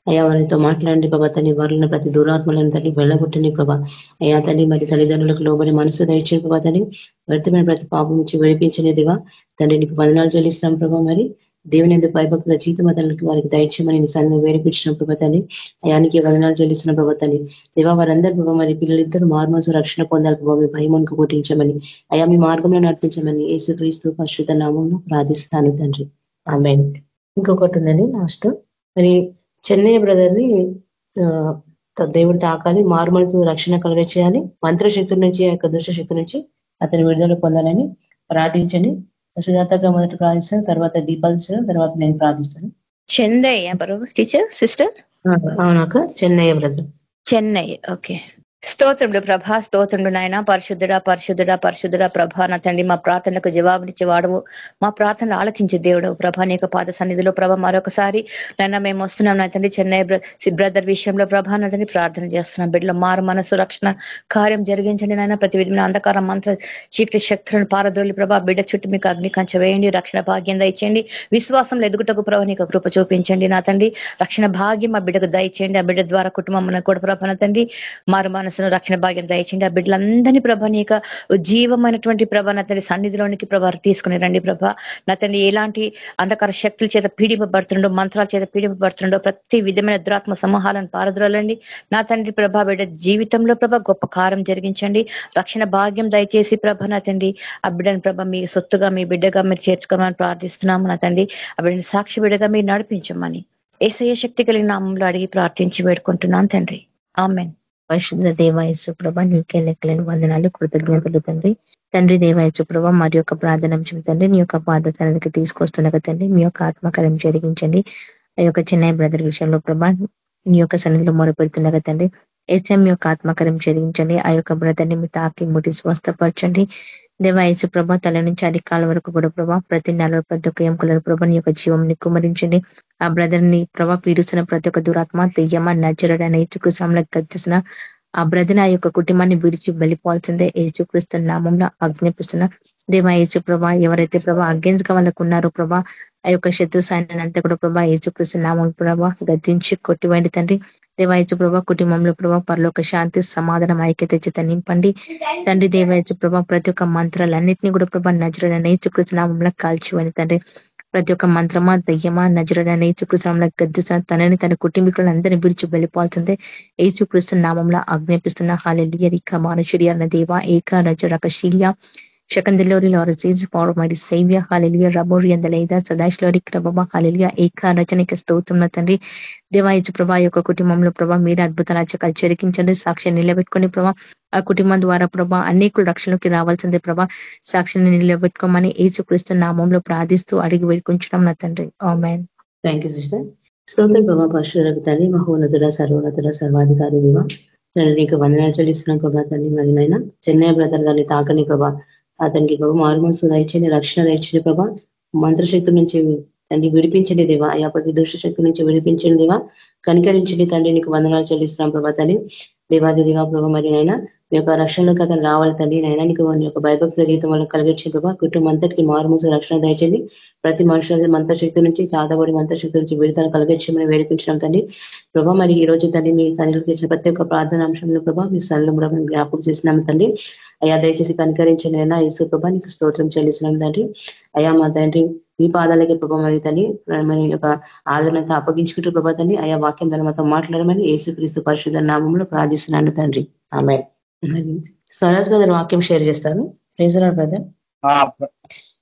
అయ్యా వారితో మాట్లాడండి ప్రభా. తల్లి వారిని ప్రతి దూరాత్మలను తల్లి వెళ్ళగొట్టండి ప్రభా. అయ్యా తల్లి మరి తల్లిదండ్రులకు లోబడి మనసు దయచేయండి ప్రభా. తల్లి వ్యర్థమైన ప్రతి పాపం నుంచి విడిపించని దేవా తండ్రి నీకు వందనాలు చెల్లిస్తున్నాం ప్రభా. మరి దేవుని ఎందుకు భయభక్తుల జీవితం అతనికి వారికి దయచేయమని సన్ని వేడిపించిన ప్రభా తల్లి. అయానికి వందనాలు చెల్లిస్తున్న ప్రభా తల్లి దేవా. వారందరూ ప్రభా మరి పిల్లలిద్దరూ మారుమనసు రక్షణ పొందాలి ప్రభావ. మీ భయమును పుట్టించమని అయా మీ మార్గంలో నడిపించమని యేసు క్రీస్తు పరిశుద్ధ నామంలో ప్రార్థిస్తాను తండ్రి. ఆమేన్. ఇంకొకటి ఉందండి లాస్ట్. మరి చెన్నయ్య బ్రదర్ని దేవుడు తాకాలి, మారుమనసు రక్షణ కలిగ చేయాలి, మంత్రశక్తుల నుంచి ఆ యొక్క దుష్టశక్తి నుంచి అతని విడుదల పొందాలని ప్రార్థించండి. సుజాతగా మొదట ప్రార్థిస్తాను, తర్వాత దీపాల్సిన తర్వాత నేను ప్రార్థిస్తాను. Chennaiah teacher sister. అవునాక చెన్నయ్య బ్రదర్. చెన్నై. ఓకే. స్తోత్రములు ప్రభా, స్తోత్రములు నాయన. పరిశుద్ధుడా పరిశుద్ధుడా పరిశుద్ధుడా ప్రభా, నా తండ్రి మా ప్రార్థనలకు జవాబునిచ్చే వాడవు, మా ప్రార్థనలు ఆలకించే దేవుడు ప్రభా. నీకు పాద సన్నిధిలో ప్రభా మరొకసారి నైనా మేము వస్తున్నాం నా తండ్రి. చెన్నై బ్రదర్ విషయంలో ప్రభా నా తండ్రి ప్రార్థన చేస్తున్నాం. బిడ్డలో మారు మనసు రక్షణ కార్యం జరిగించండి నాయన. ప్రతి విధమైన అంధకార మంత్ర చీకటి శక్తులను పారద్రోలి ప్రభా. బిడ్డ చుట్టూ మీకు అగ్ని కంచె వేయండి, రక్షణ భాగ్యం దయచేయండి. విశ్వాసంలో ఎదుగుటకు ప్రభా నీకు కృప చూపించండి నా తండ్రి. రక్షణ భాగ్యం ఆ బిడ్డకు దయచేయండి. ఆ బిడ్డ ద్వారా కుటుంబం కూడా ప్రభా నా తండ్రి మారు మనసును రక్షణ భాగ్యం దయచేయండి. ఆ బిడ్డలందరినీ ప్రభా నీ యొక్క జీవమైనటువంటి ప్రభా నా తండ్రి సన్నిధిలోనికి ప్రభా తీసుకుని రండి ప్రభా. నా తండ్రి ఎలాంటి అంధకార శక్తుల చేత పీడింపబడుతుండో, మంత్రాల చేత పీడింపబడుతుండో ప్రతి విధమైన దురాత్మ సమూహాలను పారద్రోలండి నా తండ్రి ప్రభా. బిడ్డ జీవితంలో ప్రభా గొప్ప కార్యం జరిగించండి. రక్షణ భాగ్యం దయచేసి ప్రభా నా తండ్రి ఆ బిడ్డను ప్రభా మీ సొత్తుగా మీ బిడ్డగా మీరు చేర్చుకోమని ప్రార్థిస్తున్నాము నా తండ్రి. ఆ బిడ్డని సాక్షి బిడ్డగా మీరు నడిపించమని యేసయ్య శక్తి కలిగిన నామంలో అడిగి ప్రార్థించి వేడుకుంటున్నాను తండ్రి. ఆమెన్. పరిశుద్ధ దేవాయసు ప్రభ నీకే లెక్కలేని వందనాలు, కృతజ్ఞతలు తండ్రి. తండ్రి దేవాయసు ప్రభ మరి యొక్క ప్రార్థనాంశం తండ్రి నీ యొక్క పాదతనానికి తీసుకొస్తుండగా తండ్రి మీ యొక్క ఆత్మకార్యం జరిగించండి. ఆ యొక్క చెన్నై బ్రదర్ విషయంలో ప్రభ నీ యొక్క సన్నిధిలో మొరపెడుతుండగా తండ్రి ఎస్ఎం యొక్క ఆత్మకార్యం జరిగించండి. ఆ యొక్క బ్రదర్ని మీ తాకి ముట్టి స్వస్థపరచండి. దేవాయసు ప్రభ తల నుంచి అధికాల వరకు కూడా ప్రభా ప్రతి 41 ఎముకల ప్రభ నీ యొక్క జీవంని కుమరించండి. ఆ బ్రదర్ ని ప్రభా పీడిస్తున్న ప్రతి ఒక్క దురాత్మ దెయ్యమ నజరుడైన యేసుక్రీస్తునామములో గద్దిస్తున్న ఆ బ్రదర్ ఆ యొక్క కుటుంబాన్ని విడిచి వెళ్ళిపోవాల్సిందే యేసుక్రీస్తు నామంలో ఆజ్ఞాపిస్తున్న. దేవా యేసు ప్రభా ఎవరైతే ప్రభా అగేన్స్ గా వాళ్ళకు ఉన్నారో ప్రభా ఆ యొక్క శత్రు సైన్యాన్ని అంతా కూడా ప్రభా యేసుక్రీస్తు నామం ప్రభా గద్దించి కొట్టివేయండి తండ్రి. దేవాయచు ప్రభా కుటుంబంలో ప్రభా పరలోక శాంతి సమాధానం ఐక్యత చేత నింపండి తండ్రి. దేవాయచు ప్రభా ప్రతి ఒక్క మంత్రాలన్నింటినీ కూడా ప్రభా నజరుడైన యేసుక్రీస్తు నామములో కాల్చివేయండి తండ్రి. ప్రతి ఒక్క మంత్రమా దయ్యమా నజరుడైన యేసుక్రీస్తు నామములో గద్దిస్తున్న తనని తన కుటుంబీకులందరినీ విడిచి వెళ్ళిపోవాల్సిందే యేసుక్రీస్తు నామములో ఆజ్ఞాపిస్తున్న. హల్లెలూయా. రిక మానుషుడి అన్న దేవా ఏక రజరకశీల్య Shakandilori Lord Jesus for my Savior. Hallelujah. Rabori and the Leda Sadashlori Krababa. Hallelujah. Eka రచనకి స్తోత్రం తండ్రి. దేవాయచు ప్రభా యొక్క కుటుంబంలో ప్రభా మీరు అద్భుత రాజ్యకాలు చెరికించండి. సాక్ష్యాన్ని నిలబెట్టుకుని ప్రభా ఆ కుటుంబం ద్వారా ప్రభా అనేకులు రక్షణలోకి రావాల్సిందే ప్రభా. సాక్ష్యాన్ని నిలబెట్టుకోమని యేసుక్రీస్తు నామంలో ప్రార్థిస్తూ అడిగి వేడుకుంటున్నాం నా తండ్రి. ఆమేన్. Thank you sister. స్తోత్రం ప్రభా. పరిశుద్ధులకు తండ్రి, మహోన్నతుడ సర్వోన్నతుడ సర్వాధికారి దేవా తండ్రి నీకు వందనాలు చెల్లిస్తున్నాం ప్రభా. తండ్రి మరి నైనా చెన్నై బ్రదర్ గారిని తాకని ప్రభా అతనికి ప్రభా మారు మనసు దయచండి, రక్షణ దయచండి ప్రభా. మంత్రశక్తి నుంచి తండ్రి విడిపించండి దేవా. అయా ప్రతి దుష్ట శక్తి నుంచి విడిపించండి దేవా. కనికరించండి తండ్రి నీకు వందనాలు చెల్లిస్తున్నాం ప్రభా. తండ్రి దేవాది దేవా ప్రభా మరి నైనా మీ యొక్క రక్షణలోకి అతను రావాలి తండ్రి. నైనా నీకు నీ యొక్క భయభక్తుల జీవితం వల్ల కలిగించే ప్రభా. కుటుంబం అంతటికి మారుమూసు రక్షణ దయచండి. ప్రతి మనుషుల మంత్రశక్తి నుంచి చాతబడి మంత్రశక్తి నుంచి విడుదల కలిగించమని వేడుకుంటున్నాం తండ్రి ప్రభా. మరి ఈ రోజు తండ్రి మీ సన్నిధిలో చేసిన ప్రతి ఒక్క ప్రార్థన అంశంలో ప్రభా మీ సన్నిధిలో కూడా మేము జ్ఞాపకం చేసినాము తండ్రి. అయా దయచేసి కనికరించండి అయినా యేసు ప్రభా నీకు స్తోత్రం చెల్లిస్తున్నాం తండ్రి. అయా మా తండ్రి మీ పాదాలకే ప్రభా మరి తండ్రి మరి యొక్క ఆరాధనతో అప్పగించుకుంటూ ప్రభా తండ్రి అయా వాక్యం ద్వారా మాతో మాట్లాడమని యేసుక్రీస్తు పరిశుద్ధ నామంలో ప్రార్థిస్తున్నాను తండ్రి. ఆమేన్. స్వరాజ్ బ్రదర్ వాక్యం షేర్ చేస్తారు. Praise lord brother.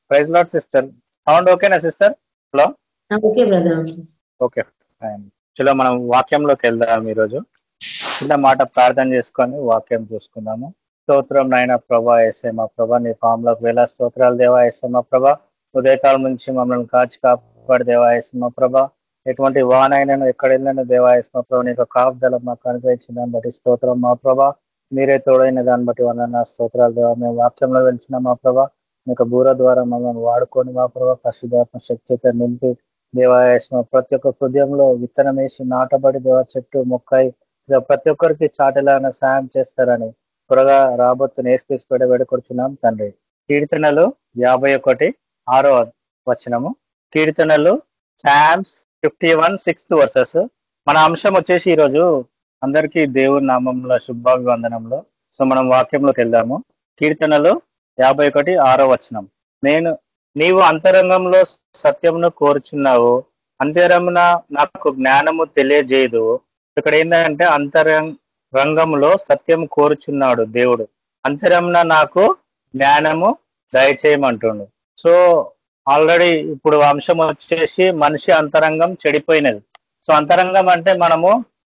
Praise lord sister. Sound ఓకేనా sister? Hello. Okay brother. Okay చలో మనం వాక్యంలోకి వెళ్దాం. ఈరోజు చిన్న మాట ప్రార్థన చేసుకొని వాక్యం చూసుకుందాము. స్తోత్రం నాయన ప్రభా యేసయ్య మా ప్రభా నీ పాములకు వేల స్తోత్రాలు దేవా యేసయ్య మా ప్రభా. ఉదయకాలం నుంచి మమ్మల్ని కాచి కాపాడు దేవా యేసయ్య మా ప్రభా. ఎటువంటి వానైనాను ఎక్కడ వెళ్ళినాను దేవా యేసయ్య మా ప్రభా. నీకు కాపుదల మాకు అనుగ్రహించిన దాన్ని బట్టి స్తోత్రం మా ప్రభా. మీరే తోడైన దాన్ని బట్టి వందన స్తోత్రాలు దేవా. మేము వాక్యంలో వెళ్చిన మా ప్రభా మీకు బూర ద్వారా మమ్మల్ని వాడుకొని మా ప్రభా పరిశుద్ధాత్మ శక్తితో నింపి దేవా యేసయ్య ప్రతి ఒక్క హృదయంలో విత్తనం వేసి నాటబడి దేవా చెట్టు మొక్కై ప్రతి ఒక్కరికి చాటలాగా సాయం చేస్తారని త్వరగా రాబోతున్న యేసుక్రీస్తు పేరిట వేడుకొచ్చున్నాం తండ్రి. కీర్తనలు 51:6 వచనము. కీర్తనలు సామ్స్ 51:6 వర్సెస్. మన అంశం వచ్చేసి ఈరోజు అందరికీ దేవుని నామంలో శుభాభివందనంలో. సో మనం వాక్యంలోకి వెళ్దాము. కీర్తనలు 51:6 వచనం. నీవు అంతరంగంలో సత్యమును కోరుచున్నావు, అంతరంగమున నాకు జ్ఞానము తెలియజేయదు. ఇక్కడ ఏంటంటే రంగంలో సత్యం కోరుచున్నాడు దేవుడు, అంతరంన నాకు జ్ఞానము దయచేయమంటుండు. సో ఆల్రెడీ ఇప్పుడు అంశం వచ్చేసి మనిషి అంతరంగం చెడిపోయినది. సో అంతరంగం అంటే మనము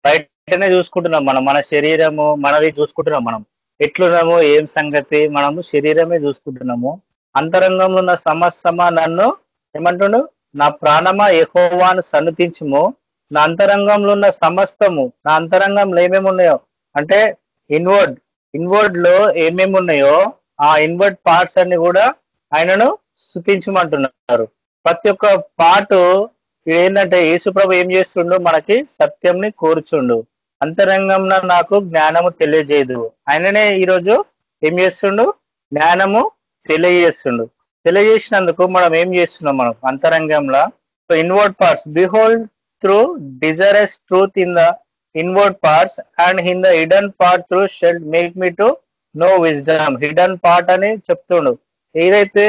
బయటనే చూసుకుంటున్నాం, మన శరీరము మనది చూసుకుంటున్నాం, మనం ఎట్లున్నాము ఏం సంగతి మనము శరీరమే చూసుకుంటున్నాము. అంతరంగంలో ఉన్న సమస్తమా నన్ను ఏమంటుండు, నా ప్రాణమా యెహోవాను సన్నుతించుము. నా అంతరంగంలో ఉన్న సమస్తము, నా అంతరంగంలో ఏమేమి ఉన్నాయో అంటే ఇన్వర్డ్ లో ఏమేమి ఉన్నాయో ఆ ఇన్వర్డ్ పార్ట్స్ అన్ని కూడా ఆయనను స్తుతించమంటున్నారు. ప్రతి ఒక్క పార్ట్ ఏంటంటే యేసుప్రభు ఏం చేస్తుండు, మనకి సత్యంని కోరుచుండు. అంతరంగంలో నాకు జ్ఞానము తెలియజేయదు. ఆయననే ఈరోజు ఏం చేస్తుండు, జ్ఞానము తెలియజేసినందుకు మనం ఏం చేస్తున్నాం, మనం అంతరంగంలో inward parts behold through desirous truth in the inward parts and in the hidden part through shell make me to know wisdom. Hidden part అని చెప్తుండు. ఏదైతే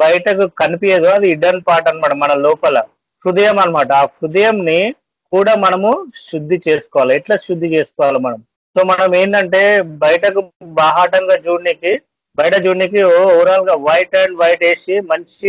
బయటకు కనిపించదో అది హిడెన్ పార్ట్ అన్నమాట, మన లోపల హృదయం అన్నమాట. ఆ హృదయంని కూడా మనము శుద్ధి చేసుకోవాలి. ఎట్లా శుద్ధి చేసుకోవాలి మనం? సో మనం ఏంటంటే బయటకు బాహాటంగా బయట చూడనికి ఓవరాల్ గా వైట్ అండ్ వైట్ వేసి మంచి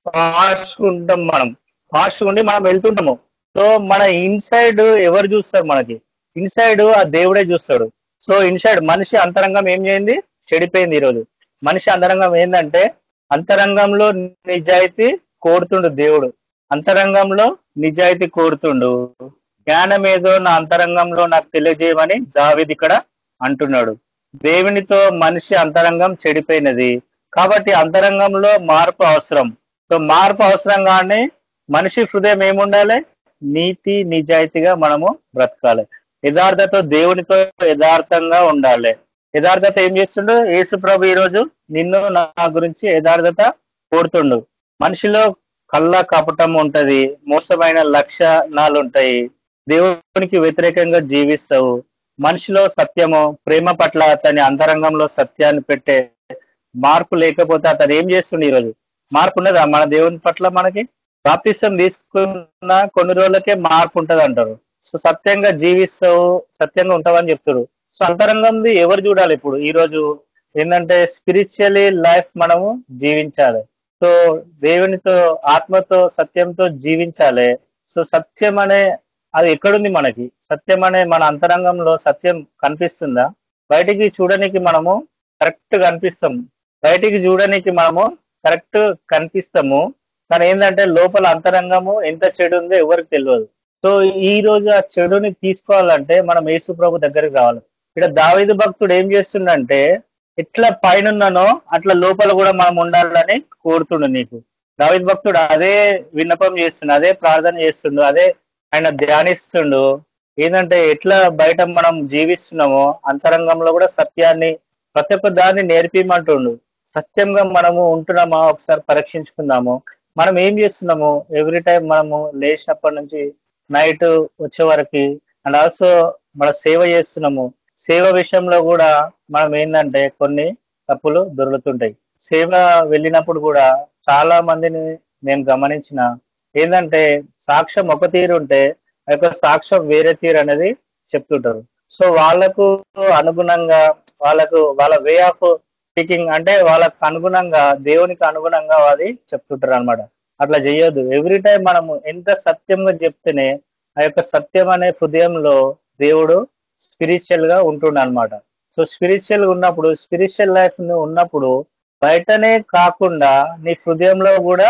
ఫాస్ట్ ఉంటాం, మనం ఫాస్ట్ ఉండి మనం వెళ్తుంటాము. సో మన ఇన్సైడ్ ఎవరు చూస్తారు? మనకి ఇన్సైడ్ ఆ దేవుడే చూస్తాడు. సో ఇన్సైడ్ మనిషి అంతరంగం ఏం చేయింది, చెడిపోయింది. ఈరోజు మనిషి అంతరంగం ఏంటంటే అంతరంగంలో నిజాయితీ కోరుతుండు దేవుడు, అంతరంగంలో నిజాయితీ కోరుతుండు. జ్ఞానం ఏదో నా అంతరంగంలో నాకు తెలియజేయమని దావీదు ఇక్కడ అంటున్నాడు. దేవునితో మనిషి అంతరంగం చెడిపోయినది కాబట్టి అంతరంగంలో మార్పు అవసరం. సో మార్పు అవసరం కానీ మనిషి హృదయం ఏముండాలి, నీతి నిజాయితీగా మనము బ్రతకాలి. యథార్థతో దేవునితో యథార్థంగా ఉండాలి. యథార్థత ఏం చేస్తుండు, యేసు ప్రభు ఈరోజు నిన్ను నా గురించి యథార్థత కోరుతుండు. మనిషిలో కళ్ళ కపటం ఉంటది, మోసమైన లక్షణాలు ఉంటాయి, దేవునికి వ్యతిరేకంగా జీవిస్తావు. మనిషిలో సత్యము ప్రేమ పట్ల అతని అంతరంగంలో సత్యాన్ని పెట్టే మార్పు లేకపోతే అతను ఏం చేస్తుండే? ఈరోజు మార్పు ఉన్నదా మన దేవుని పట్ల? మనకి బాప్తిసం తీసుకున్న కొన్ని రోజులకే మార్పు ఉంటది అంటారు. సో సత్యంగా జీవిస్తావు, సత్యంగా ఉంటావని చెప్తారు. సో అంతరంగంది ఎవరు చూడాలి? ఇప్పుడు ఈరోజు ఏంటంటే స్పిరిచువల్లీ లైఫ్ మనము జీవించాలి. సో దేవునితో ఆత్మతో సత్యంతో జీవించాలి. సో సత్యం అనే అది ఎక్కడుంది? మనకి సత్యం అనే మన అంతరంగంలో సత్యం కనిపిస్తుందా? బయటికి చూడడానికి మనము కరెక్ట్ కనిపిస్తాము, బయటికి చూడడానికి మనము కరెక్ట్ కనిపిస్తాము, కానీ ఏంటంటే లోపల అంతరంగము ఎంత చెడు ఉందో ఎవరికి తెలియదు. సో ఈ రోజు ఆ చెడుని తీసుకోవాలంటే మనం యేసు ప్రభు దగ్గరికి రావాలి. ఇక్కడ దావీదు భక్తుడు ఏం చేస్తుండంటే ఎట్లా పైనున్నానో అట్లా లోపల కూడా మనం ఉండాలని కోరుతుండు. నీకు దావీదు భక్తుడు అదే విన్నపం చేస్తుండు, అదే ప్రార్థన చేస్తుండు, అదే ఆయన ధ్యానిస్తుండు. ఏంటంటే ఎట్లా బయట మనం జీవిస్తున్నామో అంతరంగంలో కూడా సత్యాన్ని ప్రతి ఒక్క దాన్ని నేర్పిమంటుండు. సత్యంగా మనము ఉంటున్నామా ఒకసారి పరీక్షించుకుందాము. మనం ఏం చేస్తున్నాము? ఎవ్రీ టైం మనము లేచినప్పటి నుంచి నైట్ వచ్చే వరకు అండ్ ఆల్సో మన సేవ చేస్తున్నాము. సేవ విషయంలో కూడా మనం ఏంటంటే కొన్ని తప్పులు దొరుకుతుంటాయి. సేవ వెళ్ళినప్పుడు కూడా చాలా మందిని నేను గమనించిన ఏంటంటే సాక్ష్యం ఒక తీరు ఉంటే ఆ యొక్క సాక్ష్యం వేరే తీరు అనేది చెప్తుంటారు. సో వాళ్ళకు అనుగుణంగా వాళ్ళ వే ఆఫ్ స్పీకింగ్ అంటే వాళ్ళకు అనుగుణంగా దేవునికి అనుగుణంగా అది చెప్తుంటారు అనమాట. అట్లా చేయొద్దు. ఎవ్రీ టైం మనము ఎంత సత్యంగా చెప్తేనే ఆ యొక్క సత్యం అనే హృదయంలో దేవుడు స్పిరిచువల్ గా ఉంటుండ అనమాట. సో స్పిరిచువల్ ఉన్నప్పుడు స్పిరిచువల్ లైఫ్ ఉన్నప్పుడు బయటనే కాకుండా నీ హృదయంలో కూడా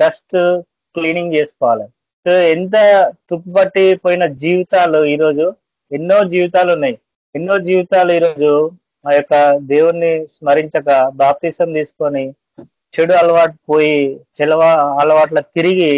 డస్ట్ క్లీనింగ్ చేసుకోవాలి. సో ఎంత తుప్పుపట్టిపోయిన జీవితాలు ఈరోజు ఎన్నో జీవితాలు ఉన్నాయి. ఎన్నో జీవితాలు ఈరోజు ఆ యొక్క దేవుణ్ణి స్మరించక బాప్తిసం తీసుకొని చెడు అలవాటు పోయి చెలవ అలవాట్ల తిరిగి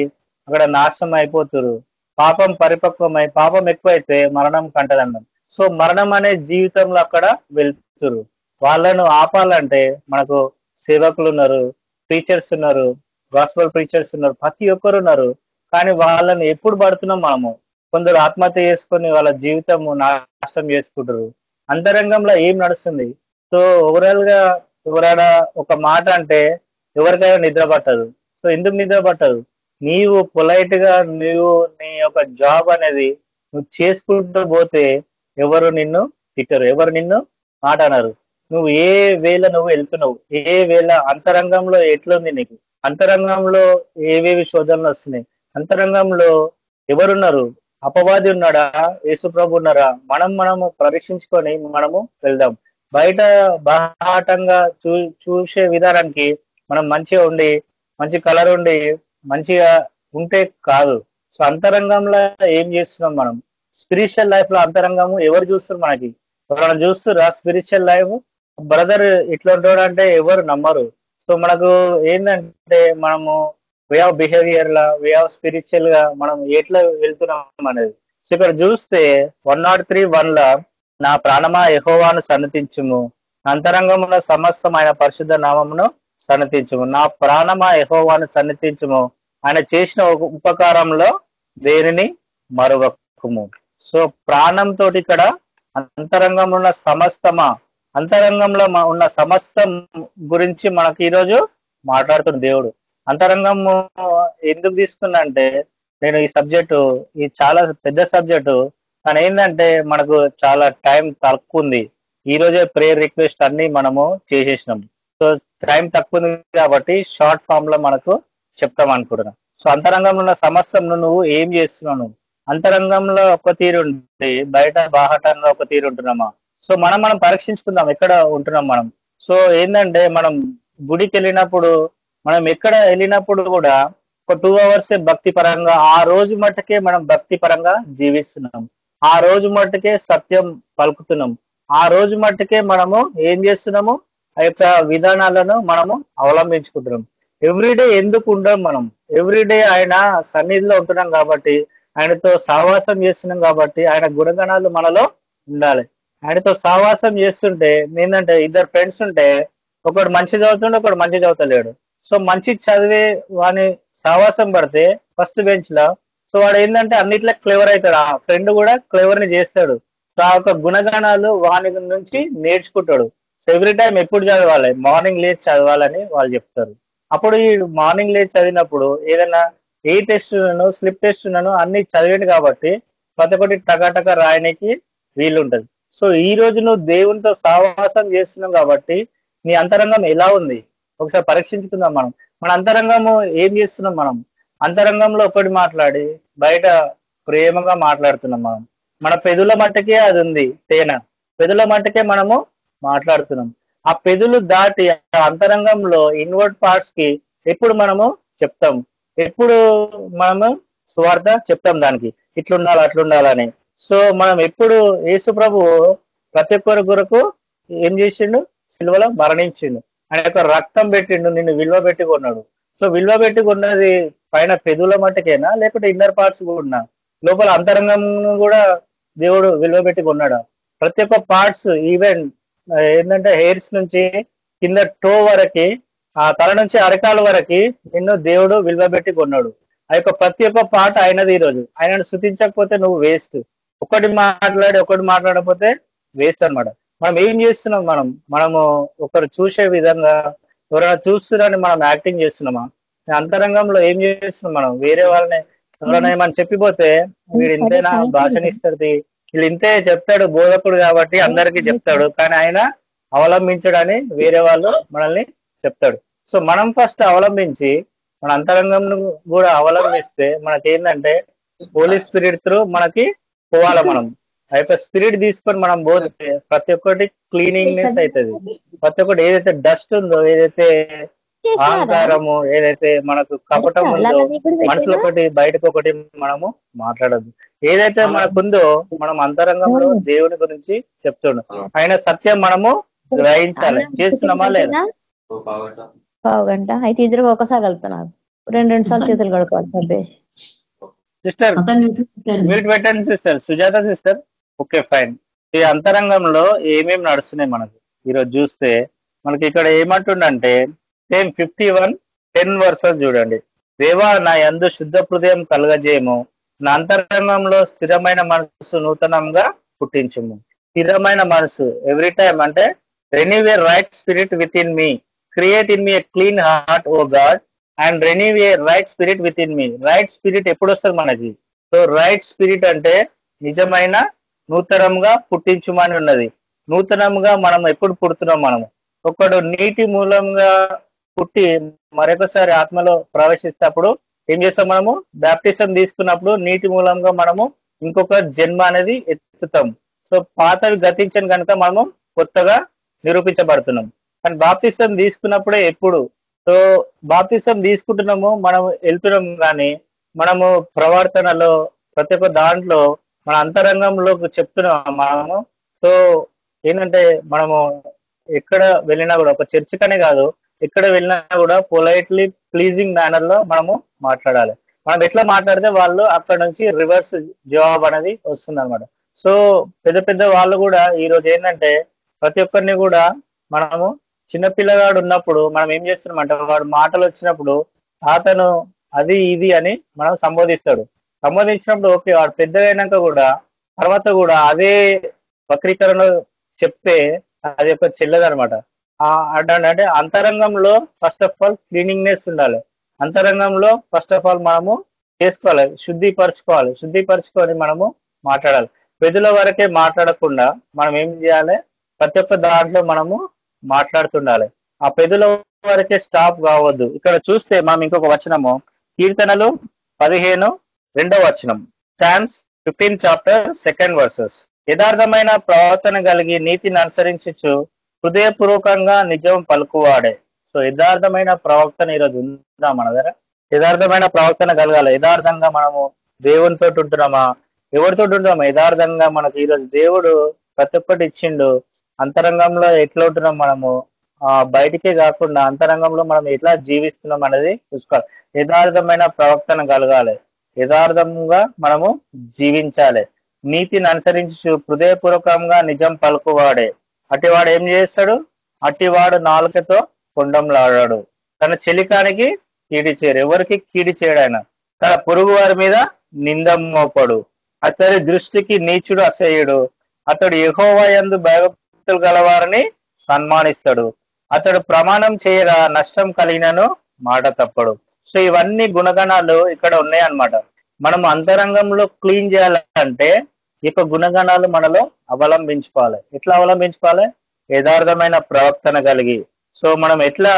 అక్కడ నాశనం అయిపోతురు. పాపం పరిపక్వమై పాపం ఎక్కువైతే మరణం కంటదన్నాం. సో మరణం అనే జీవితంలో అక్కడ వెళ్తురు. వాళ్ళను ఆపాలంటే మనకు సేవకులు ఉన్నారు, టీచర్స్ ఉన్నారు, గాస్పల్ ప్రీచర్స్ ఉన్నారు, ప్రతి ఒక్కరు ఉన్నారు. కానీ వాళ్ళని ఎప్పుడు పడుతున్నాం మనము? కొందరు ఆత్మహత్య చేసుకొని వాళ్ళ జీవితం నాశనం చేసుకుంటారు. అంతరంగంలో ఏం నడుస్తుంది? సో ఓవరాల్ గా ఎవరైనా ఒక మాట అంటే ఎవరికైనా నిద్ర పట్టదు. సో ఎందుకు నిద్ర పట్టదు? నీవు పొలైట్ గా నీవు నీ యొక్క జాబ్ అనేది నువ్వు చేసుకుంటూ పోతే ఎవరు నిన్ను తిట్టరు, ఎవరు నిన్ను మాట అనరు. నువ్వు ఏ వేళ నువ్వు వెళ్తున్నావు, ఏ వేళ అంతరంగంలో ఎట్లుంది నీకు, అంతరంగంలో ఏవేవి శోధనలు వస్తున్నాయి, అంతరంగంలో ఎవరున్నారు? అపవాది ఉన్నాడా, యేసు ప్రభు ఉన్నారా? మనము పరీక్షించుకొని మనము వెళ్దాం. బయట బాహాటంగా చూసే విధానానికి మనం మంచిగా ఉండి మంచి కలర్ ఉండి మంచిగా ఉంటే కాదు. సో అంతరంగంలో ఏం చేస్తున్నాం మనం? స్పిరిచువల్ లైఫ్ లో అంతరంగము ఎవరు చూస్తారు? మనకి ఎవరైనా చూస్తురా స్పిరిచువల్ లైఫ్? బ్రదర్ ఇట్లా ఉంటాడు అంటే ఎవరు నమ్మరు. సో మనకు ఏంటంటే మనము way of behaviour law, way of spiritual గా మనం ఎట్లా వెళ్తున్నాం అనేది. సో ఇక్కడ చూస్తే 103:1 లా నా ప్రాణమా యెహోవాను సన్నతించుము, అంతరంగమున సమస్తం ఆయన పరిశుద్ధ నామమును సన్నతించుము. నా ప్రాణమా యెహోవాను సన్నతించుము, ఆయన చేసిన ఉపకారంలో దేనిని మరువకుము. సో ప్రాణంతో ఇక్కడ అంతరంగంలో ఉన్న సమస్తమా, అంతరంగంలో ఉన్న సమస్తం గురించి మనకి ఈరోజు మాట్లాడుతున్న దేవుడు. అంతరంగం ఎందుకు తీసుకున్నా అంటే, నేను ఈ సబ్జెక్టు ఇది చాలా పెద్ద సబ్జెక్టు, కానీ ఏంటంటే మనకు చాలా టైం తక్కువ ఉంది. ఈ రోజే ప్రేయర్ రిక్వెస్ట్ అన్ని మనము చేసేసినాం. సో టైం తక్కువ ఉంది కాబట్టి షార్ట్ ఫామ్ లో మనకు చెప్తాం అనుకుంటున్నాం. సో అంతరంగంలో ఉన్న సమస్యను నువ్వు ఏం చేస్తున్నావు? అంతరంగంలో ఒక తీరు ఉంటే బయట బాహటంగా ఒక తీరు ఉంటున్నామా? సో మనం పరీక్షించుకుందాం ఎక్కడ ఉంటున్నాం మనం. సో ఏంటంటే మనం గుడికి వెళ్ళినప్పుడు, మనం ఎక్కడ వెళ్ళినప్పుడు కూడా ఒక 2 hours భక్తి పరంగా, ఆ రోజు మట్టుకే మనం భక్తి పరంగా జీవిస్తున్నాం, ఆ రోజు మట్టుకే సత్యం పలుకుతున్నాం, ఆ రోజు మట్టుకే మనము ఏం చేస్తున్నాము, ఆ యొక్క విధానాలను మనము అవలంబించుకుంటున్నాం. ఎవ్రీడే ఎందుకు ఉండం మనం? ఎవ్రీడే ఆయన సన్నిధిలో ఉంటున్నాం కాబట్టి, ఆయనతో సహవాసం చేస్తున్నాం కాబట్టి, ఆయన గుణగణాలు మనలో ఉండాలి. ఆయనతో సహవాసం చేస్తుంటే ఏంటంటే, ఇద్దరు ఫ్రెండ్స్ ఉంటే ఒకడు మంచి చదువుతుండే, ఒకడు మంచి చదువుతలేడు. సో మంచి చదివే వాని సహవాసం పడితే ఫస్ట్ బెంచ్ లో, సో వాడు ఏంటంటే అన్నిట్లో క్లెవర్ అవుతాడు, ఆ ఫ్రెండ్ కూడా క్లెవర్ ని చేస్తాడు. సో ఆ యొక్క గుణగణాలు వాని నుంచి నేర్చుకుంటాడు. సో ఎవ్రీ టైం ఎప్పుడు చదవాలి? మార్నింగ్ లేచి చదవాలని వాళ్ళు చెప్తారు. అప్పుడు ఈ మార్నింగ్ లేచి చదివినప్పుడు ఏదైనా ఏ టెస్ట్ ఉన్నాను, స్లిప్ టెస్ట్ ఉన్నాను అన్ని చదివేది కాబట్టి ప్రతి ఒక్కటి టకాటక రాయడానికి వీలుంటది. సో ఈ రోజు నువ్వు దేవునితో సహవాసం చేస్తున్నావు కాబట్టి నీ అంతరంగం ఎలా ఉంది ఒకసారి పరీక్షించుకుందాం. మనం మన అంతరంగము ఏం చేస్తున్నాం? మనం అంతరంగంలో ఒకటి మాట్లాడి బయట ప్రేమగా మాట్లాడుతున్నాం. మనం మన పెదుల మట్టుకే అది ఉంది, తేనె పెదుల మట్టుకే మనము మాట్లాడుతున్నాం. ఆ పెదులు దాటి ఆ అంతరంగంలో ఇన్వర్డ్ పార్ట్స్ కి ఎప్పుడు మనము చెప్తాం, ఎప్పుడు మనము స్వార్థ చెప్తాం దానికి, ఇట్లుండాలి అట్లుండాలని. సో మనం ఎప్పుడు యేసు ప్రభు ప్రతి ఒక్కరి కొరకు ఏం చేసిండు? సిలువలో మరణించిండు, ఆయన యొక్క రక్తం పెట్టిండు, నిన్ను విలువ పెట్టి కొన్నాడు. సో విలువ పెట్టి కొన్నది పైన పెదుల మట్టుకేనా, లేకుంటే ఇన్నర్ పార్ట్స్ కూడా, లోపల అంతరంగం కూడా దేవుడు విలువ పెట్టి కొన్నాడా? ప్రతి ఒక్క పార్ట్స్, ఈవెన్ ఏంటంటే హెయిర్స్ నుంచి కింద టో వరకి, ఆ తల నుంచి అరకాల వరకి నిన్ను దేవుడు విలువ పెట్టి కొన్నాడు. ఆ యొక్క ప్రతి ఒక్క పాట అయినది. ఈరోజు ఆయనను స్థుతించకపోతే నువ్వు వేస్ట్. ఒకటి మాట్లాడకపోతే వేస్ట్ అనమాట. మనం ఏం చేస్తున్నాం? మనము ఒకరు చూసే విధంగా ఎవరైనా చూస్తున్నారని మనం యాక్టింగ్ చేస్తున్నామా? అంతరంగంలో ఏం చేస్తున్నాం? మనం వేరే వాళ్ళని ఎవరైనా ఏమని చెప్పిపోతే, వీడు ఇంతేనా భాషనిస్తుంది, వీళ్ళు ఇంతే చెప్తాడు బోధకుడు కాబట్టి అందరికీ చెప్తాడు, కానీ ఆయన అవలంబించడని వేరే వాళ్ళు మనల్ని చెప్తాడు. సో మనం ఫస్ట్ అవలంబించి మన అంతరంగం కూడా అవలంబిస్తే మనకేంటంటే హోలీ స్పిరిట్ త్రూ మనకి పోవాలి. మనం ఆ యొక్క స్పిరిట్ తీసుకొని మనం పోతే ప్రతి ఒక్కటి క్లీనింగ్నెస్ అవుతుంది. ప్రతి ఒక్కటి ఏదైతే డస్ట్ ఉందో, ఏదైతే అహంకారము, ఏదైతే మనకు కపటం ఉందో, మనసులో ఒకటి బయటకు ఒకటి మనము మాట్లాడద్దు. ఏదైతే మనకుందో మనం అంతరంగంలో దేవుని గురించి చెప్తున్నాం, ఆయన సత్యం మనము గ్రహించాలి. చేస్తున్నామా లేదా? పావుగంట అయితే ఇద్దరు ఒకసారి వెళ్తున్నారు, రెండు సార్లు చేతులు కడుకోవాలి. సిస్టర్ మ్యూట్ పెట్టండి sister, Sujatha sister. Okay fine. ఈ అంతరంగంలో ఏమేమి నడుస్తున్నాయి మనకు ఈరోజు చూస్తే, మనకి ఇక్కడ ఏమంటుండంటే సేమ్ 51:10 వర్సెస్ చూడండి. దేవా నా యందు శుద్ధ హృదయం కలగజేయము, నా అంతరంగంలో స్థిరమైన మనసు నూతనంగా పుట్టించుము. స్థిరమైన మనసు ఎవ్రీ టైం అంటే renew a right spirit within me, create in me a clean heart O God and renew a right spirit within me. Right spirit ఎప్పుడు వస్తుంది మనకి? సో రైట్ స్పిరిట్ అంటే నిజమైన నూతనంగా పుట్టించుమని ఉన్నది. నూతనంగా మనం ఎప్పుడు పుడుతున్నాం? మనము ఒకడు నీటి మూలంగా పుట్టి మరొకసారి ఆత్మలో ప్రవేశిస్తేప్పుడు ఏం చేస్తాం? మనము బ్యాప్టిజం తీసుకున్నప్పుడు నీటి మూలంగా మనము ఇంకొక జన్మ అనేది ఎత్తుతాం. సో పాతవి గతించని కనుక మనము కొత్తగా నిరూపించబడుతున్నాం. కానీ బాప్తిజం తీసుకున్నప్పుడే ఎప్పుడు? సో బాప్తిజం తీసుకుంటున్నాము, మనం వెళ్తున్నాం, కానీ మనము ప్రవర్తనలో ప్రతి ఒక్క దాంట్లో మన అంతరంగంలో చెప్తున్నాం మనము. సో ఏంటంటే మనము ఎక్కడ వెళ్ళినా కూడా ఒక చర్చికనే కాదు, ఎక్కడ వెళ్ళినా కూడా పొలైట్లీ ప్లీజింగ్ మేనర్ లో మనము మాట్లాడాలి. మనం ఎట్లా మాట్లాడితే వాళ్ళు అక్కడ నుంచి రివర్స్ జవాబు అనేది వస్తుంది అనమాట. సో పెద్ద పెద్ద వాళ్ళు కూడా ఈ రోజు ఏంటంటే ప్రతి ఒక్కరిని కూడా మనము చిన్నపిల్లగాడు ఉన్నప్పుడు మనం ఏం చేస్తున్నామంటే వాడు మాటలు వచ్చినప్పుడు అతను అది ఇది అని మనం సంబోధిస్తాడు. సంబోధించినప్పుడు ఓకే, వాడు పెద్దగా అయినాక కూడా తర్వాత కూడా అదే వక్రీకరణ చెప్తే అది ఒక చెల్లదనమాట. అంటే అంతరంగంలో ఫస్ట్ ఆఫ్ ఆల్ క్లీనింగ్నెస్ ఉండాలి. అంతరంగంలో ఫస్ట్ ఆఫ్ ఆల్ మనము చేసుకోవాలి, శుద్ధిపరచుకొని మనము మాట్లాడాలి. పెద్దల వరకే మాట్లాడకుండా మనం ఏం చేయాలి, ప్రతి ఒక్క దాంట్లో మనము మాట్లాడుతుండాలి. ఆ పెద్దల వరకే స్టాప్ కావద్దు. ఇక్కడ చూస్తే మనం ఇంకొక వచనము కీర్తనలు 15:2 వచనం, సామ్స్ 15 చాప్టర్ 2 వర్సెస్. యథార్థమైన ప్రవర్తన కలిగి నీతిని అనుసరించు హృదయపూర్వకంగా నిజం పలుకువాడే. సో యథార్థమైన ప్రవర్తన ఈరోజు ఉందా మన దగ్గర? యథార్థమైన ప్రవర్తన కలగాలి. యథార్థంగా మనము దేవునితో ఉంటున్నామా, ఎవరితో ఉంటున్నామా? యథార్థంగా మనకు ఈరోజు దేవుడు ప్రతి ఒక్కటి ఇచ్చిండు. అంతరంగంలో ఎట్లా ఉంటున్నాం మనము, బయటికే కాకుండా అంతరంగంలో మనం ఎట్లా జీవిస్తున్నాం అనేది చూసుకోవాలి. యథార్థమైన ప్రవర్తన కలగాలి, యథార్థంగా మనము జీవించాలి. నీతిని అనుసరించి హృదయపూర్వకంగా నిజం పలుకువాడే. అటివాడు ఏం చేస్తాడు? అటివాడు నాలుకతో కొండంలాడాడు. తన చెలికానికి కీడి చేయడు. ఎవరికి కీడి చేయడు ఆయన? తన పొరుగు వారి మీద నింద మోపడు. అతడి దృష్టికి నీచుడు అసహ్యుడు. అతడు యెహోవా యందు భయభక్తులు గలవారిని సన్మానిస్తాడు. అతడు ప్రమాణం చేయగా నష్టం కలిగినను మాట తప్పడు. సో ఇవన్నీ గుణగణాలు ఇక్కడ ఉన్నాయన్నమాట. మనం అంతరంగంలో క్లీన్ చేయాలంటే ఈ యొక్క గుణగణాలు మనలో అవలంబించుకోవాలి. ఎట్లా అవలంబించుకోవాలి? యథార్థమైన ప్రవర్తన కలిగి. సో మనం ఎట్లా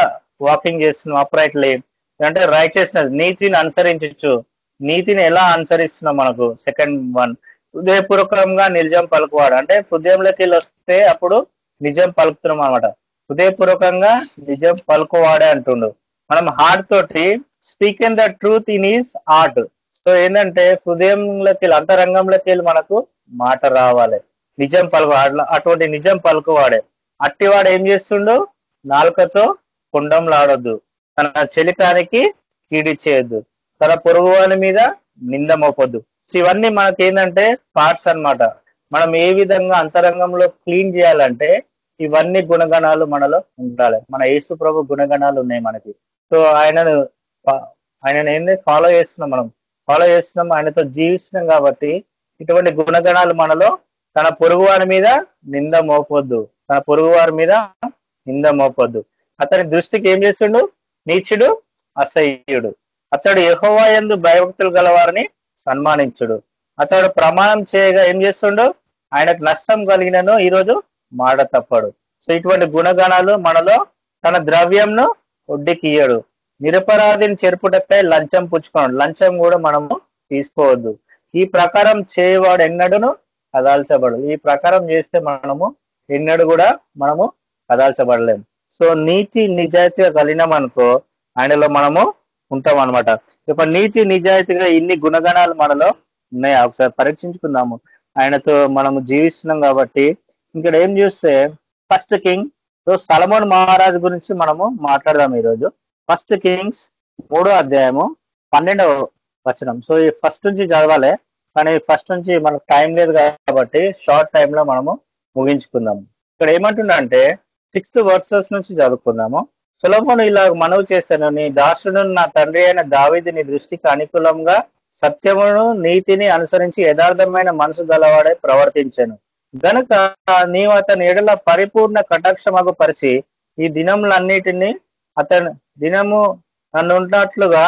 వాకింగ్ చేస్తున్నాం అప్రైట్లీ అంటే రైచియస్నెస్, నీతిని అనుసరించచ్చు. నీతిని ఎలా అనుసరిస్తున్నాం? మనకు సెకండ్ వన్, హృదయపూర్వకంగా నిజం పలుకువాడు. అంటే హృదయంలోకి వెళ్ళి వస్తే అప్పుడు నిజం పలుకుతున్నాం అనమాట. హృదయపూర్వకంగా నిజం పలుకువాడే అంటుండు. మనం హార్ట్ తోటి speaking the truth in is heart. So ఏంటంటే హృదయంలోకి వెళ్ళి అంతరంగంలోకి వెళ్ళి మనకు మాట రావాలి, నిజం పలుకువాడు. అటువంటి నిజం పలుకువాడే. అట్టివాడు ఏం చేస్తుండు? నాలుకతో కొండంలాడొద్దు, తన చెలికానికి కీడి చేయొద్దు, తన పొరుగువాని మీద నింద మోపొద్దు. సో ఇవన్నీ మనకి ఏంటంటే పార్ట్స్ అన్నమాట. మనం ఏ విధంగా అంతరంగంలో క్లీన్ చేయాలంటే ఇవన్నీ గుణగణాలు మనలో ఉండాలి. మన యేసు ప్రభు గుణగణాలు ఉన్నాయి మనకి. సో ఆయనను ఏంది ఫాలో చేస్తున్నాం, ఆయనతో జీవిస్తున్నాం. కాబట్టి ఇటువంటి గుణగణాలు మనలో, తన పొరుగువారి మీద నింద మోపొద్దు, అతని దృష్టికి ఏం చేస్తుండు? నీచుడు అసహ్యుడు. అతడు యెహోవా యందు భయభక్తులు గలవారిని సన్మానించుడు. అతడు ప్రమాణం చేయగా ఏం చేస్తుండు? ఆయనకు నష్టం కలిగినను ఈరోజు మాట తప్పడు. సో ఇటువంటి గుణగణాలు మనలో. తన ద్రవ్యంను వడ్డీకి ఇయ్యడు. నిరపరాధిని చెరుపుటపై లంచం పుచ్చుకోడు. లంచం కూడా మనము తీసుకోవద్దు. ఈ ప్రకారం చేయవాడు ఎన్నడూను కదాల్చబడు. ఈ ప్రకారం చేస్తే మనము ఎన్నడూ కూడా మనము కదాల్చబడలేము. సో నీతి నిజాయితీగా కలిగినామనుకో ఆయనలో మనము ఉంటాం అనమాట. ఇక నీతి నిజాయితీగా ఇన్ని గుణగణాలు మనలో ఉన్నాయా ఒకసారి పరీక్షించుకుందాము. ఆయనతో మనము జీవిస్తున్నాం కాబట్టి. ఇక్కడ ఏం చూస్తే ఫస్ట్ కింగ్ సొలొమోను మహారాజు గురించి మనము మాట్లాడదాం ఈరోజు. ఫస్ట్ కింగ్స్ 3వ అధ్యాయము 12వ వచనం. సో ఈ ఫస్ట్ నుంచి చదవాలి, కానీ ఫస్ట్ నుంచి మనకు టైం లేదు కాబట్టి షార్ట్ టైంలో మనము ముగించుకుందాము. ఇక్కడ ఏమంటుందంటే 6th వర్సెస్ నుంచి చదువుకుందాము. సొలొమోను ఇలా మనవి చేశాను, నీ దాసుడు నా తండ్రి అయిన దావీదు నీ దృష్టికి అనుకూలంగా సత్యమును నీతిని అనుసరించి యథార్థమైన మనసు గలవాడే ప్రవర్తించాను గనుక నీవు అతని ఎడల పరిపూర్ణ కటాక్షమగు పరిచి ఈ దినములన్నిటినీ దినము నన్నున్నట్లుగా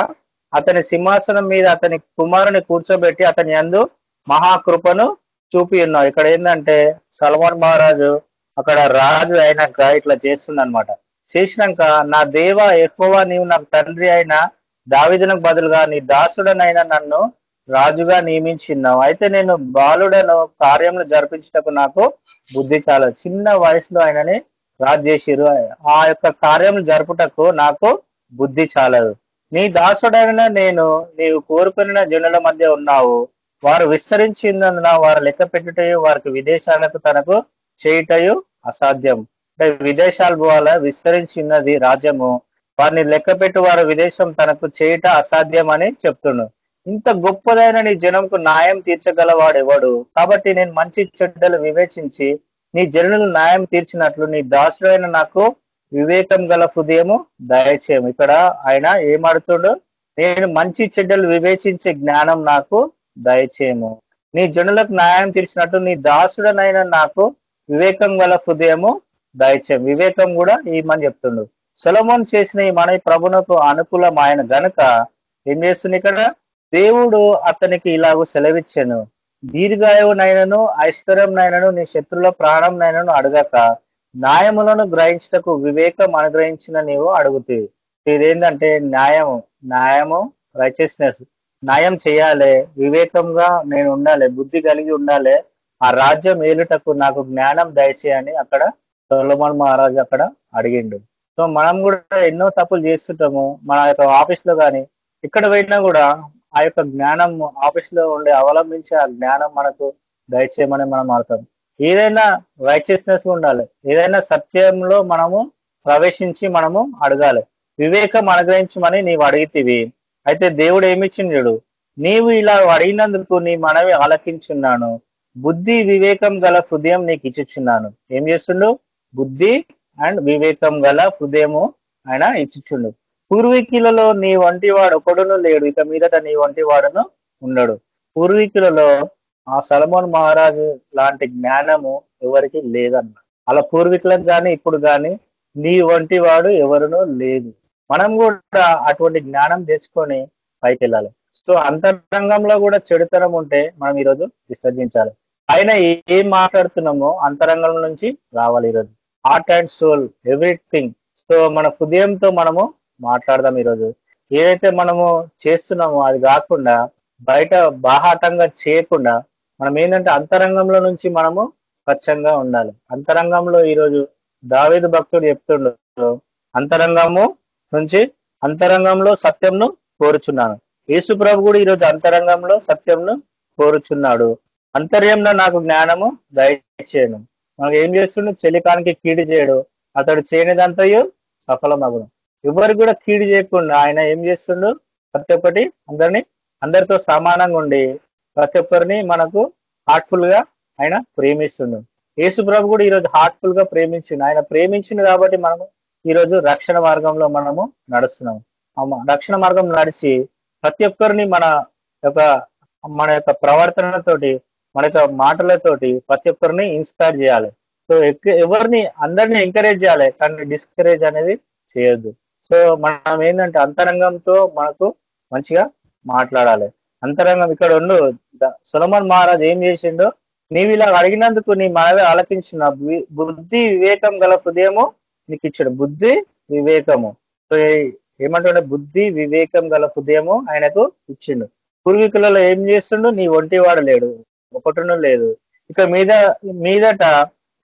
అతని సింహాసనం మీద అతని కుమారుని కూర్చోబెట్టి అతని యందు మహాకృపను చూపి ఉన్నావు. ఇక్కడ ఏంటంటే సొలొమోను మహారాజు అక్కడ రాజు అయినాక ఇట్లా చేస్తుందన్నమాట. చేసినాక నా దేవ యెహోవా నీవు నాకు తండ్రి అయిన దావీదునకు బదులుగా నీ దాసుడనైనా నన్ను రాజుగా నియమించిన్నావు. అయితే నేను బాలుడను కార్యములు జరిపించటకు నాకు బుద్ధి చాలా. చిన్న వయసులో ఆయనని రాజు చేసిరు. ఆ యొక్క కార్యములు జరుపుటకు నాకు బుద్ధి చాలదు. నీ దాసుడైన నేను నీవు కోరుకున్న జనుల మధ్య ఉన్నావు. వారు విస్తరించినందున వారు లెక్క పెట్టుటయు వారికి విదేశాలకు తనకు చేయుటయు అసాధ్యం. అంటే విదేశాలు పోవాలా, విస్తరించి ఉన్నది రాజ్యము, వారిని లెక్కపెట్టు వారు విదేశం తనకు చేయట అసాధ్యం అని చెప్తుండు. ఇంత గొప్పదైన నీ జనంకు న్యాయం తీర్చగలవాడు ఎవడు? కాబట్టి నేను మంచి చెడ్డలు వివేచించి నీ జనులు న్యాయం తీర్చినట్లు నీ దాసుడైన నాకు వివేకం గల హృదయము దయచేయము. ఇక్కడ ఆయన ఏమాడుతుండో, నేను మంచి చెడ్డలు వివేచించే జ్ఞానం నాకు దయచేయము. నీ జనులకు న్యాయం తీర్చినట్టు నీ దాసుడనైన నాకు వివేకం గల హృదయము దయచేయము. వివేకం కూడా ఈమని చెప్తుండు. సొలొమోను చేసిన ఈ మన ప్రభునకు అనుకూలమైన గనుక ఏం చేస్తుంది ఇక్కడ? దేవుడు అతనికి ఇలాగూ సెలవిచ్చాను, దీర్ఘాయువునైనను ఐశ్వర్యంనైనను నీ శత్రుల ప్రాణంనైనను అడగక న్యాయములను గ్రహించటకు వివేకం అనుగ్రహించిన నీవు అడుగుతీవి. ఇదేంటంటే న్యాయము రైచియస్నెస్, న్యాయం చేయాలి, వివేకంగా నేను ఉండాలి, బుద్ధి కలిగి ఉండాలి, ఆ రాజ్యం ఏలుటకు నాకు జ్ఞానం దయచేయని అక్కడ సొలొమోను మహారాజు అక్కడ అడిగిండు. సో మనం కూడా ఎన్నో తప్పులు చేస్తుంటాము. మన యొక్క ఆఫీస్ లో కానీ ఇక్కడ పోయినా కూడా ఆ యొక్క జ్ఞానం ఆఫీస్ లో ఉండే అవలంబించే ఆ జ్ఞానం మనకు దయచేయమని మనం అర్థం. ఏదైనా రైచియస్నెస్ ఉండాలి, ఏదైనా సత్యంలో మనము ప్రవేశించి మనము అడగాలి. వివేకం అనుగ్రహించమని నీవు అడిగితివి. అయితే దేవుడు ఏమిచ్చిండు? నీవు ఇలా అడిగినందుకు నీ మనవి ఆలకించున్నాను, బుద్ధి వివేకం గల హృదయం నీకు ఇచ్చిచున్నాను. ఏం చేస్తుండు? బుద్ధి అండ్ వివేకం గల హృదయము ఆయన ఇచ్చిచుండు. పూర్వీకులలో నీ వంటి వాడు ఒకడును లేడు, ఇక మీదట నీ వంటి వాడును ఉండడు. పూర్వీకులలో ఆ సొలొమోను మహారాజు లాంటి జ్ఞానము ఎవరికి లేదన్న. అలా పూర్వీకులకు కానీ ఇప్పుడు కానీ నీ వంటి వాడు ఎవరునూ లేదు. మనం కూడా అటువంటి జ్ఞానం తెచ్చుకొని పైకి వెళ్ళాలి. సో అంతరంగంలో కూడా చెడుతనం ఉంటే మనం ఈరోజు విసర్జించాలి. ఆయన ఏం మాట్లాడుతున్నామో అంతరంగం నుంచి రావాలి ఈరోజు. Heart and soul everything. So మన హృదయంతో మనము మాట్లాడదాం ఈరోజు. ఏదైతే మనము చేస్తున్నామో అది కాకుండా బయట బాహాటంగా చేయకుండా మనం ఏంటంటే అంతరంగంలో నుంచి మనము స్వచ్ఛంగా ఉండాలి. అంతరంగంలో ఈరోజు దావీదు భక్తుడు చెప్తుండు, అంతరంగము నుంచి అంతరంగంలో సత్యంను కోరుచున్నాను. యేసు ప్రభు కూడా ఈరోజు అంతరంగంలో సత్యంను కోరుచున్నాడు. అంతర్యంలో నాకు జ్ఞానము దయచేయను. మనకు ఏం చేస్తుండు? చెలికానికి కీడు చేయడు, అతడు చేయనిదంతయు సఫలమగును. ఎవరికి కూడా కీడు చేయకుండా ఆయన ఏం చేస్తుండు? ప్రతి ఒక్కటి అందరితో సమానంగా ఉండి ప్రతి ఒక్కరిని మనకు హార్ట్ఫుల్ గా ఆయన ప్రేమిస్తుండు. యేసు ప్రభు కూడా ఈరోజు హార్ట్ఫుల్ గా ప్రేమించిండు. ఆయన ప్రేమించిండు కాబట్టి మనము ఈరోజు రక్షణ మార్గంలో మనము నడుస్తున్నాము. రక్షణ మార్గం నడిచి ప్రతి ఒక్కరిని మన యొక్క ప్రవర్తనతోటి, మన యొక్క మాటలతోటి ప్రతి ఒక్కరిని ఇన్స్పైర్ చేయాలి. సో ఎవరిని అందరినీ ఎంకరేజ్ చేయాలి, కానీ డిస్కరేజ్ అనేది చేయొద్దు. సో మనం ఏంటంటే అంతరంగంతో మనకు మంచిగా మాట్లాడాలి. అంతరంగం ఇక్కడ ఉండు. సొలొమోను మహారాజు ఏం చేసిండో, నీవు ఇలా అడిగినందుకు నీ మనవి ఆలకించిన బుద్ధి వివేకం గల హృదయము నీకు ఇచ్చాడు. బుద్ధి వివేకము. సో ఏమంటుండే? బుద్ధి వివేకం గల హృదయము ఆయనకు ఇచ్చిండు. పూర్వీకులలో ఏం చేస్తుండు? నీ ఒంటివాడు లేడు, ఒకడును లేదు, ఇక మీదట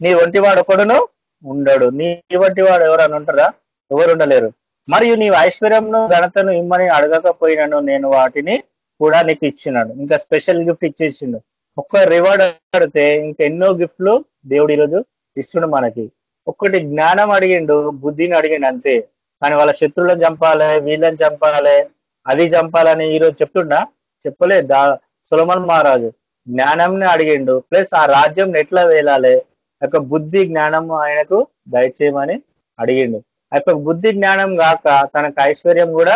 నీ ఒంటివాడు ఒకడును ఉండడు. నీ వంటివాడు ఎవరన్నా ఉంటారా? ఎవరు ఉండలేరు. మరియు నీవు ఐశ్వర్యంను ఘనతను ఇమ్మని అడగకపోయినాను, నేను వాటిని కూడా నీకు ఇచ్చినాడు. ఇంకా స్పెషల్ గిఫ్ట్ ఇచ్చేసిండు. ఒక్క రివార్డ్ అడిగితే ఇంకా ఎన్నో గిఫ్ట్లు దేవుడు ఈరోజు ఇస్తుండు మనకి. ఒక్కటి జ్ఞానం అడిగిండు, బుద్ధిని అడిగిండు అంతే. కానీ వాళ్ళ శత్రువులను చంపాలి, వీళ్ళని చంపాలి, అది చంపాలని ఈరోజు చెప్తుండా? చెప్పలే. సొలొమోను మహారాజు జ్ఞానంని అడిగిండు, ప్లస్ ఆ రాజ్యం ఎట్లా వేలాలి యొక్క బుద్ధి జ్ఞానం ఆయనకు దయచేయమని అడిగిండు. ఆ యొక్క బుద్ధి జ్ఞానం కాక తనకు ఐశ్వర్యం కూడా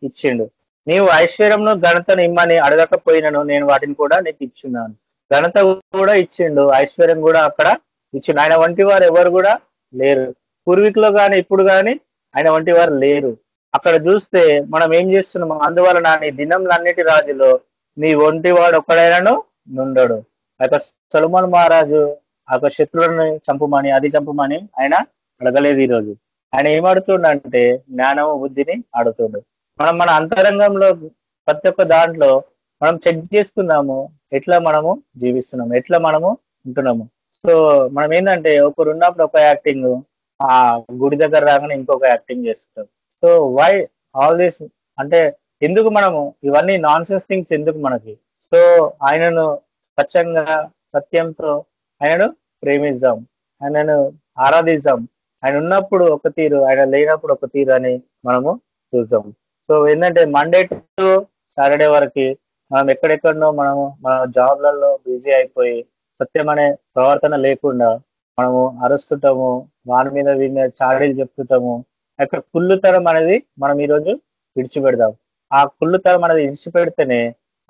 ఇచ్చిండు. నీవు ఐశ్వర్యంను ఘనతను ఇమ్మని అడగకపోయినను, నేను వాటిని కూడా నీకు ఇచ్చున్నాను. ఘనత కూడా ఇచ్చిండు, ఐశ్వర్యం కూడా అక్కడ ఇచ్చిండు. ఆయన వంటి వారు ఎవరు కూడా లేరు. పూర్వీకులు కానీ ఇప్పుడు కానీ ఆయన వంటి వారు లేరు. అక్కడ చూస్తే మనం ఏం చేస్తున్నాం? అందువలన నీ దినంలన్నిటి రాజులో నీ వంటి వాడు ఒక్కడైనాను నుండడు. ఆ యొక్క సొలొమోను మహారాజు ఆ యొక్క శత్రువులను చంపమని, అది చంపమని ఆయన అడగలేదు. ఈరోజు ఆయన ఏమడుతుండంటే జ్ఞానము బుద్ధిని అడుగుతుండు. మనం మన అంతరంగంలో ప్రతి ఒక్క దాంట్లో మనం చెక్ చేసుకుందాము, ఎట్లా మనము జీవిస్తున్నాము, ఎట్లా మనము ఉంటున్నాము. సో మనం ఏంటంటే ఒకరు ఉన్నప్పుడు ఒక యాక్టింగ్, ఆ గుడి దగ్గర రాగానే ఇంకొక యాక్టింగ్ చేస్తుంటాం. సో వై ఆల్ దిస్ అంటే ఎందుకు మనము ఇవన్నీ నాన్ సెన్స్ థింగ్స్ ఎందుకు మనకి? సో ఆయనను స్వచ్ఛంగా సత్యంతో ఆయనను ప్రేమిద్దాం. ఆయనను ఆరాధిస్తాం. ఆయన ఉన్నప్పుడు ఒక తీరు, ఆయన లేనప్పుడు ఒక తీరు అని మనము చూస్తాం. సో ఏంటంటే మండే టు సాటర్డే వరకు మనం ఎక్కడెక్కడనో మనము మన జాబ్లలో బిజీ అయిపోయి సత్యం అనే ప్రవర్తన లేకుండా మనము అరుస్తుంటాము, వాని మీద వీని మీద చాడీలు చెప్తుంటాము. అక్కడ కుళ్ళుతనం అనేది మనం ఈరోజు విడిచిపెడదాం. ఆ కుళ్ళుతనం అనేది విడిచిపెడితేనే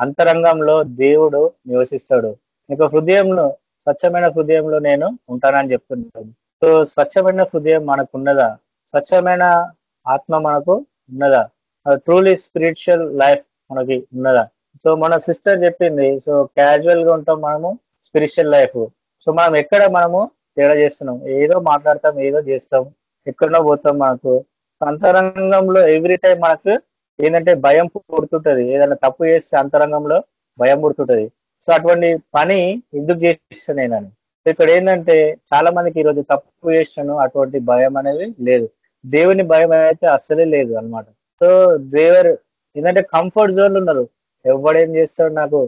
అంతరంగంలో దేవుడు నివసిస్తాడు. ఇంకా హృదయంలో, స్వచ్ఛమైన హృదయంలో నేను ఉంటానని చెప్తుంటాను. సో స్వచ్ఛమైన హృదయం మనకు ఉన్నదా? స్వచ్ఛమైన ఆత్మ మనకు ఉన్నదా? ట్రూలీ స్పిరిచువల్ లైఫ్ మనకి ఉన్నదా? సో మన సిస్టర్ చెప్పింది, సో క్యాజువల్ గా ఉంటాం మనము స్పిరిచువల్ లైఫ్. సో మనం ఎక్కడ మనము తేడా చేస్తున్నాం, ఏదో మాట్లాడతాం, ఏదో చేస్తాం, ఎక్కడనో పోతాం. మనకు అంతరంగంలో ఎవ్రీ టైం మనకు ఏంటంటే భయం పుడుతుంటది. ఏదైనా తప్పు చేస్తే అంతరంగంలో భయం పుడుతుంటది. సో అటువంటి పని ఎందుకు చేస్తాను నేనని. ఇక్కడ ఏంటంటే చాలా మందికి ఈరోజు తప్పు చేస్తాను, అటువంటి భయం అనేది లేదు. దేవుని భయం అయితే అస్సలే లేదు అనమాట. సో దేవర్ ఏంటంటే కంఫర్ట్ జోన్ ఉన్నారు. ఎవడేం చేస్తాడు, నాకు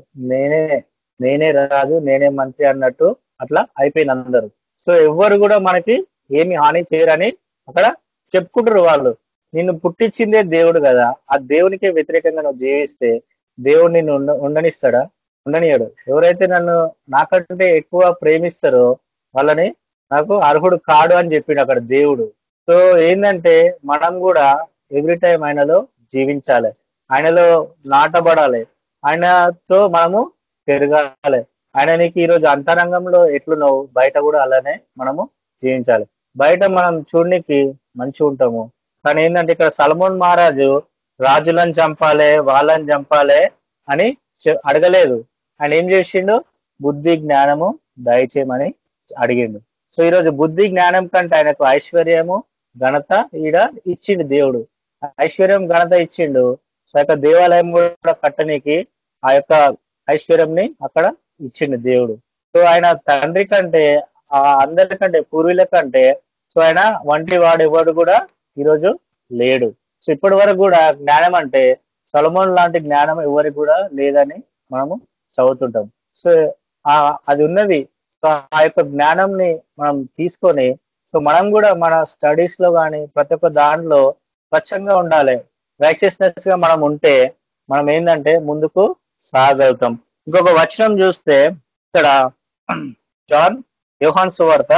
నేనే రాజు, నేనే మంత్రి అన్నట్టు అట్లా అయిపోయింది అందరూ. సో ఎవ్వరు కూడా మనకి ఏమి హాని చేయరని అక్కడ చెప్పుకుంటారు వాళ్ళు. నిన్ను పుట్టించిందే దేవుడు కదా, ఆ దేవునికే వ్యతిరేకంగా నువ్వు జీవిస్తే దేవుడు నిన్ను ఉండనిస్తాడా? ఉండనియాడు. ఎవరైతే నన్ను నాకంటే ఎక్కువ ప్రేమిస్తారో వాళ్ళని నాకు అర్హుడు కాడు అని చెప్పిండు అక్కడ దేవుడు. సో ఏంటంటే మనం కూడా ఎవ్రీ టైం ఆయనలో జీవించాలి, ఆయనలో నాటబడాలి, ఆయనతో మనము పెరగాలి. ఆయన నీకు ఈరోజు అంతరంగంలో ఎట్లున్నావు, బయట కూడా అలానే మనము జీవించాలి. బయట మనం చూడనికి మంచిగా ఉంటాము, కానీ ఏంటంటే ఇక్కడ సల్మోన్ మహారాజు రాజులను చంపాలి, వాళ్ళని చంపాలి అని అడగలేదు. ఆయన ఏం చేసిండు? బుద్ధి జ్ఞానము దయచేయమని అడిగిండు. సో ఈరోజు బుద్ధి జ్ఞానం కంటే ఆయనకు ఐశ్వర్యము ఘనత ఈడ ఇచ్చిండు దేవుడు. ఐశ్వర్యం ఘనత ఇచ్చిండు. సో యొక్క దేవాలయం కూడా కట్టనీకి ఆ యొక్క ఐశ్వర్యంని అక్కడ ఇచ్చిండు దేవుడు. సో ఆయన తండ్రి కంటే, ఆ అందరికంటే, పూర్వీల కంటే సో ఆయన వంటి వాడు ఎవడు కూడా ఈరోజు లేడు. సో ఇప్పటి వరకు కూడా జ్ఞానం అంటే సొలొమోన్ లాంటి జ్ఞానం ఎవరికి కూడా లేదని మనము చదువుతుంటాం. సో అది ఉన్నది. సో ఆ యొక్క జ్ఞానంని మనం తీసుకొని సో మనం కూడా మన స్టడీస్ లో కానీ ప్రతి ఒక్క దాంట్లో స్వచ్ఛంగా ఉండాలి. రైచియస్నెస్ గా మనం ఉంటే మనం ఏంటంటే ముందుకు సాగలుగుతాం. ఇంకొక వచనం చూస్తే ఇక్కడ జాన్ యోహాను సువార్త,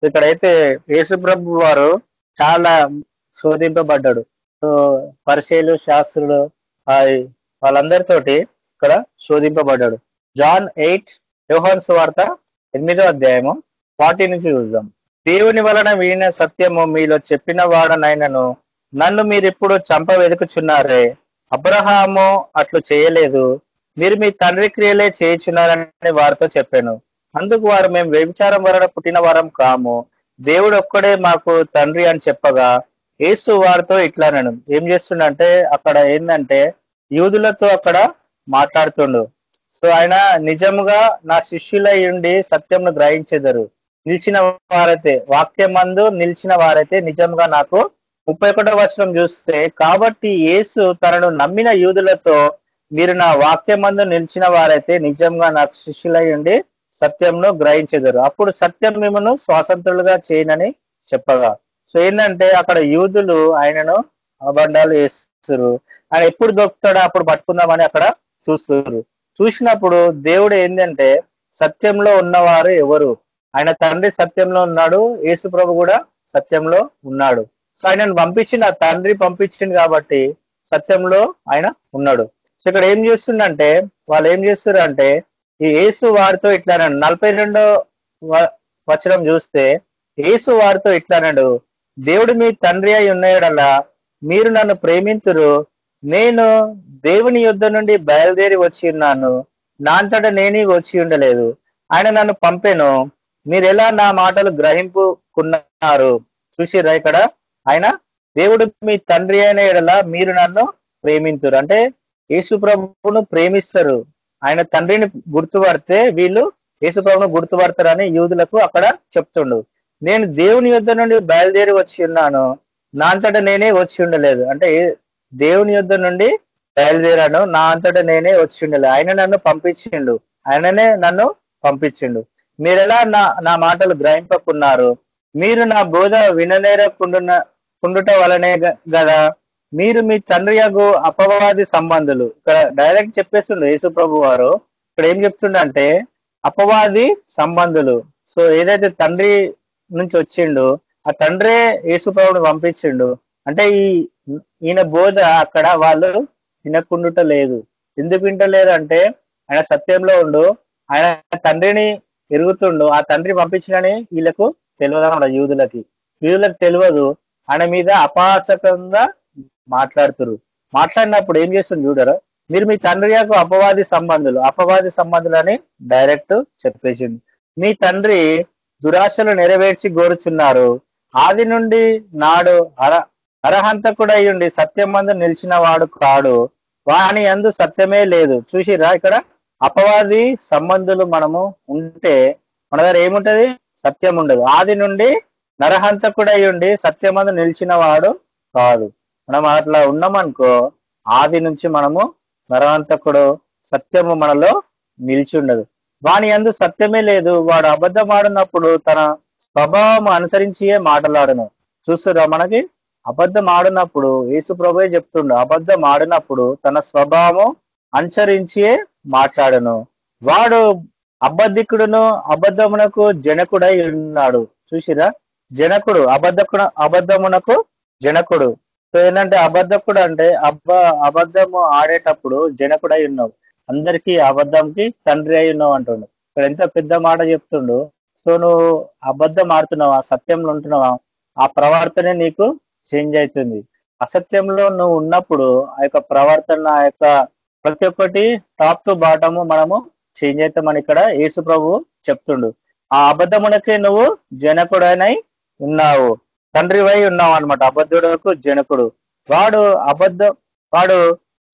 ఇక్కడైతే యేసుప్రభు వారు చాలా శోధింపబడ్డాడు. సో పరిసయ్యులు, శాస్త్రులు వాళ్ళందరితోటి ఇక్కడ శోధింపబడ్డాడు. జాన్ 8 యోహాను సువార్త 8వ అధ్యాయము 40 నుంచి చూద్దాం. దేవుని వలన వినిన సత్యము మీలో చెప్పిన వాడనైనను నన్ను మీరిప్పుడు చంప వెతుకుచున్నారే. అబ్రహాము అట్లు చేయలేదు, మీరు మీ తండ్రి క్రియలే చేయుచున్నారని వారితో చెప్పాను. అందుకు వారు, మేము వ్యభిచారం వలన పుట్టిన వారం కాము, దేవుడు ఒక్కడే మాకు తండ్రి అని చెప్పగా యేసు వారితో ఇట్లానను. ఏం చేస్తుండంటే అక్కడ ఏంటంటే యూదులతో అక్కడ మాట్లాడుతుండు. సో ఆయన నిజముగా నా శిష్యులై ఉండి సత్యంను గ్రహించెదరు, నిలిచిన వారైతే, వాక్యమందు నిలిచిన వారైతే నిజంగా నాకు. 31వ వచనం చూస్తే, కాబట్టి యేసు తనను నమ్మిన యూదులతో, మీరు నా వాక్యమందు నిలిచిన వారైతే నిజంగా నాకు శిష్యులై ఉండి సత్యంను గ్రహించెదరు, అప్పుడు సత్యం మిమ్మను స్వాతంత్రులుగా చేయనని చెప్పగా. సో ఏంటంటే అక్కడ యూదులు ఆయనను అబండాలు వేస్తారు. ఆయన ఎప్పుడు దొరుకుతాడో అప్పుడు పట్టుకుందామని అక్కడ చూస్తారు. చూసినప్పుడు దేవుడు ఏంటంటే సత్యంలో ఉన్నవారు ఎవరు? ఆయన తండ్రి సత్యంలో ఉన్నాడు, యేసు ప్రభు కూడా సత్యంలో ఉన్నాడు. సో ఆయనను పంపించింది, ఆ తండ్రి పంపించింది కాబట్టి సత్యంలో ఆయన ఉన్నాడు. సో ఇక్కడ ఏం చేస్తుండంటే వాళ్ళు ఏం చేస్తారు అంటే ఈ యేసు వారితో ఇట్లానండు. 42వ వచనం చూస్తే యేసు వారితో ఇట్లానండు, దేవుడు మీ తండ్రి అయి ఉన్నాయడలా మీరు నన్ను ప్రేమింతురు, నేను దేవుని యుద్ధ నుండి బయలుదేరి వచ్చి ఉన్నాను, నా అంతటా నేనే వచ్చి ఉండలేదు, ఆయన నన్ను పంపెను, మీరు ఎలా నా మాటలు గ్రహింపుకున్నారు. చూసిర్రా ఇక్కడ ఆయన దేవుడు మీ తండ్రి అయిన ఎడలా మీరు నన్ను ప్రేమింతురు అంటే యేసు ప్రభువును ప్రేమిస్తారు. ఆయన తండ్రిని గుర్తుపడితే వీళ్ళు యేసు ప్రభువును గుర్తుపడతారని యూదులకు అక్కడ చెప్తుండు. నేను దేవుని యుద్ధ నుండి బయలుదేరి వచ్చి ఉన్నాను, నా అంతటా నేనే వచ్చి ఉండలేదు అంటే దేవుని యుద్ధ నుండి బయలుదేరాను, నా అంతటా నేనే వచ్చి ఉండలేదు, ఆయన నన్ను పంపించిండు, ఆయననే నన్ను పంపించిండు. మీరెలా నా మాటలు గ్రహింపకున్నారు? మీరు నా బోధ కుండుట వలనే గదా మీరు మీ తండ్రి యగు అపవాది సంబంధులు. ఇక్కడ డైరెక్ట్ చెప్పేస్తుండ్రు యేసు ప్రభు వారు. ఇక్కడ ఏం చెప్తుండంటే అపవాది సంబంధులు. సో ఏదైతే తండ్రి నుంచి వచ్చిండు ఆ తండ్రే యేసు ప్రభుని పంపించిండు. అంటే ఈయన బోధ అక్కడ వాళ్ళు వినకుండుట లేదు. ఎందుకు వింటలేరు అంటే ఆయన సత్యంలో ఉండు, ఆయన తండ్రిని ఎరుగుతుండు. ఆ తండ్రి పంపించినని వీళ్ళకు తెలియదు అన్నమాట. యూదులకు తెలియదు. ఆయన మీద అపహాసకంగా మాట్లాడినప్పుడు ఏం చేస్తుంది చూడరు. మీరు మీ తండ్రి యొక్క అపవాది సంబంధులు అని డైరెక్ట్ చెప్పేసింది. మీ తండ్రి దురాశలు నెరవేర్చి గోరుచున్నారు. ఆది నుండి నాడు అరహంతకుడయ్యుండి సత్యం మందు నిలిచిన వాడు కాడు, వాని యందు సత్యమే లేదు. చూసిరా, ఇక్కడ అపవాది సంబంధులు మనము ఉంటే మన దగ్గర ఏముంటది? సత్యం ఉండదు. ఆది నుండి నరహంతకుడయ్యుండి సత్యమందు నిలిచిన వాడు కాదు. మనం అట్లా ఉన్నామనుకో, ఆది నుంచి మనము నరహంతకుడు సత్యము మనలో నిలిచి ఉండదు. వాని యందు సత్యమే లేదు. వాడు అబద్ధం ఆడినప్పుడు తన స్వభావం అనుసరించియే మాట్లాడను. చూస్తురా, మనకి అబద్ధం ఆడినప్పుడు యేసు ప్రభువే చెప్తుండు, అబద్ధం ఆడినప్పుడు తన స్వభావం అనుసరించియే మాట్లాడను. వాడు అబద్ధికుడును అబద్ధమునకు జనకుడై ఉన్నాడు. చూసిరా, జనకుడు అబద్ధమునకు జనకుడు. సో ఏంటంటే అబద్ధకుడు అంటే అబద్ధము ఆడేటప్పుడు జనకుడై ఉన్నావు, అందరికీ అబద్ధంకి తండ్రి అయి ఉన్నావు అంటుండు. ఇక్కడ ఎంత పెద్ద మాట చెప్తుండు. సో నువ్వు అబద్ధం ఆడుతున్నావా, సత్యంలో ఉంటున్నావా, ఆ ప్రవర్తనే నీకు చేంజ్ అవుతుంది. అసత్యంలో నువ్వు ఉన్నప్పుడు ఆ యొక్క ప్రవర్తన, ఆ యొక్క ప్రతి ఒక్కటి టాప్ టు బాటము మనము చేంజ్ అవుతామని ఇక్కడ యేసు ప్రభు చెప్తుండు. ఆ అబద్ధమునకే నువ్వు జనకుడనై ఉన్నావు, తండ్రివై ఉన్నావు అనమాట. అబద్ధుడకు జనకుడు. వాడు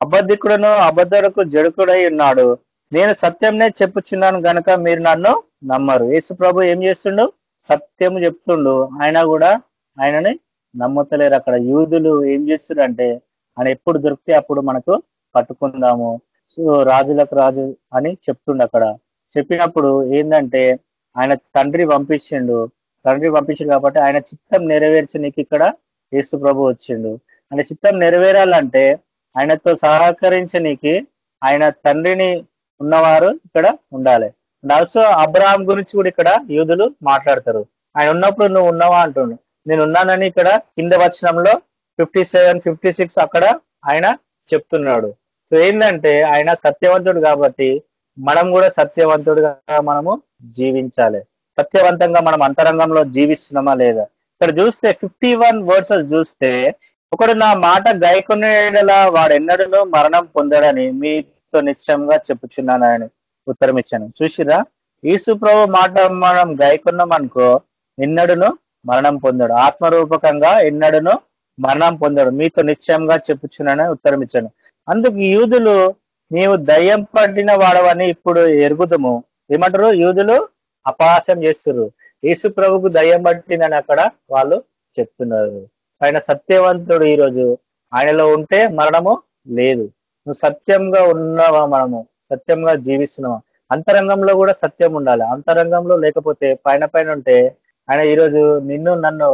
అబద్ధికుడును అబద్ధుడకు జనకుడై ఉన్నాడు. నేను సత్యంనే చెప్పుచున్నాను గనక మీరు నన్ను నమ్మరు. యేసు ప్రభు ఏం చేస్తుండు? సత్యము చెప్తుండు. ఆయన కూడా ఆయనని నమ్ముతలేరు. అక్కడ యూదులు ఏం చేస్తున్నారు అంటే ఆయన ఎప్పుడు దొరికితే అప్పుడు మనకు పట్టుకుందాము, సో రాజులకు రాజు అని చెప్తుండు. అక్కడ చెప్పినప్పుడు ఏంటంటే ఆయన తండ్రి పంపించిండు కాబట్టి ఆయన చిత్తం నెరవేర్చనీకి ఇక్కడ యేసు ప్రభు వచ్చిండు. ఆయన చిత్తం నెరవేరాలంటే ఆయనతో సహకరించనీకి ఆయన తండ్రిని ఉన్నవారు ఇక్కడ ఉండాలి. అండ్ ఆల్సో అబ్రహాం గురించి కూడా ఇక్కడ యూదులు మాట్లాడతారు. ఆయన ఉన్నప్పుడు నువ్వు ఉన్నావా అంటుండు. నేను ఉన్నానని ఇక్కడ కింద వచనంలో 57, 56 అక్కడ ఆయన చెప్తున్నాడు. సో ఏంటంటే ఆయన సత్యవంతుడు కాబట్టి మనం కూడా సత్యవంతుడిగా మనము జీవించాలి. సత్యవంతంగా మనం అంతరంగంలో జీవిస్తున్నామా లేదా? ఇక్కడ చూస్తే 51 వర్సెస్ చూస్తే, ఒకడు నా మాట గైకొనేలా వాడెన్నడూ మరణం పొందడని మీతో నిశ్చయంగా చెప్పుచున్నాను అని ఉత్తరం ఇచ్చాను. చూసిరా, యేసు ప్రభు మాట మనం గైకొన్నాం అనుకో ఎన్నడూను మరణం పొందాడు. ఆత్మరూపకంగా ఎన్నడూను మరణం పొందాడు. మీతో నిశ్చయంగా చెప్పుచున్నానని ఉత్తరం ఇచ్చాను. అందుకు యూదులు నీవు దయ్యం పట్టిన వాడవని ఇప్పుడు ఎరుగుదము. ఏమంటారు? యూదులు అపహాస్యం చేస్తున్నారు. యేసు ప్రభుకు దయ్యం పట్టిందని అక్కడ వాళ్ళు చెప్తున్నారు. ఆయన సత్యవంతుడు. ఈరోజు ఆయనలో ఉంటే మరణము లేదు. నువ్వు సత్యంగా ఉన్నావా? మనము సత్యంగా జీవిస్తున్నావా? అంతరంగంలో కూడా సత్యం ఉండాలి. అంతరంగంలో లేకపోతే పైన ఉంటే ఆయన ఈరోజు నిన్ను నన్ను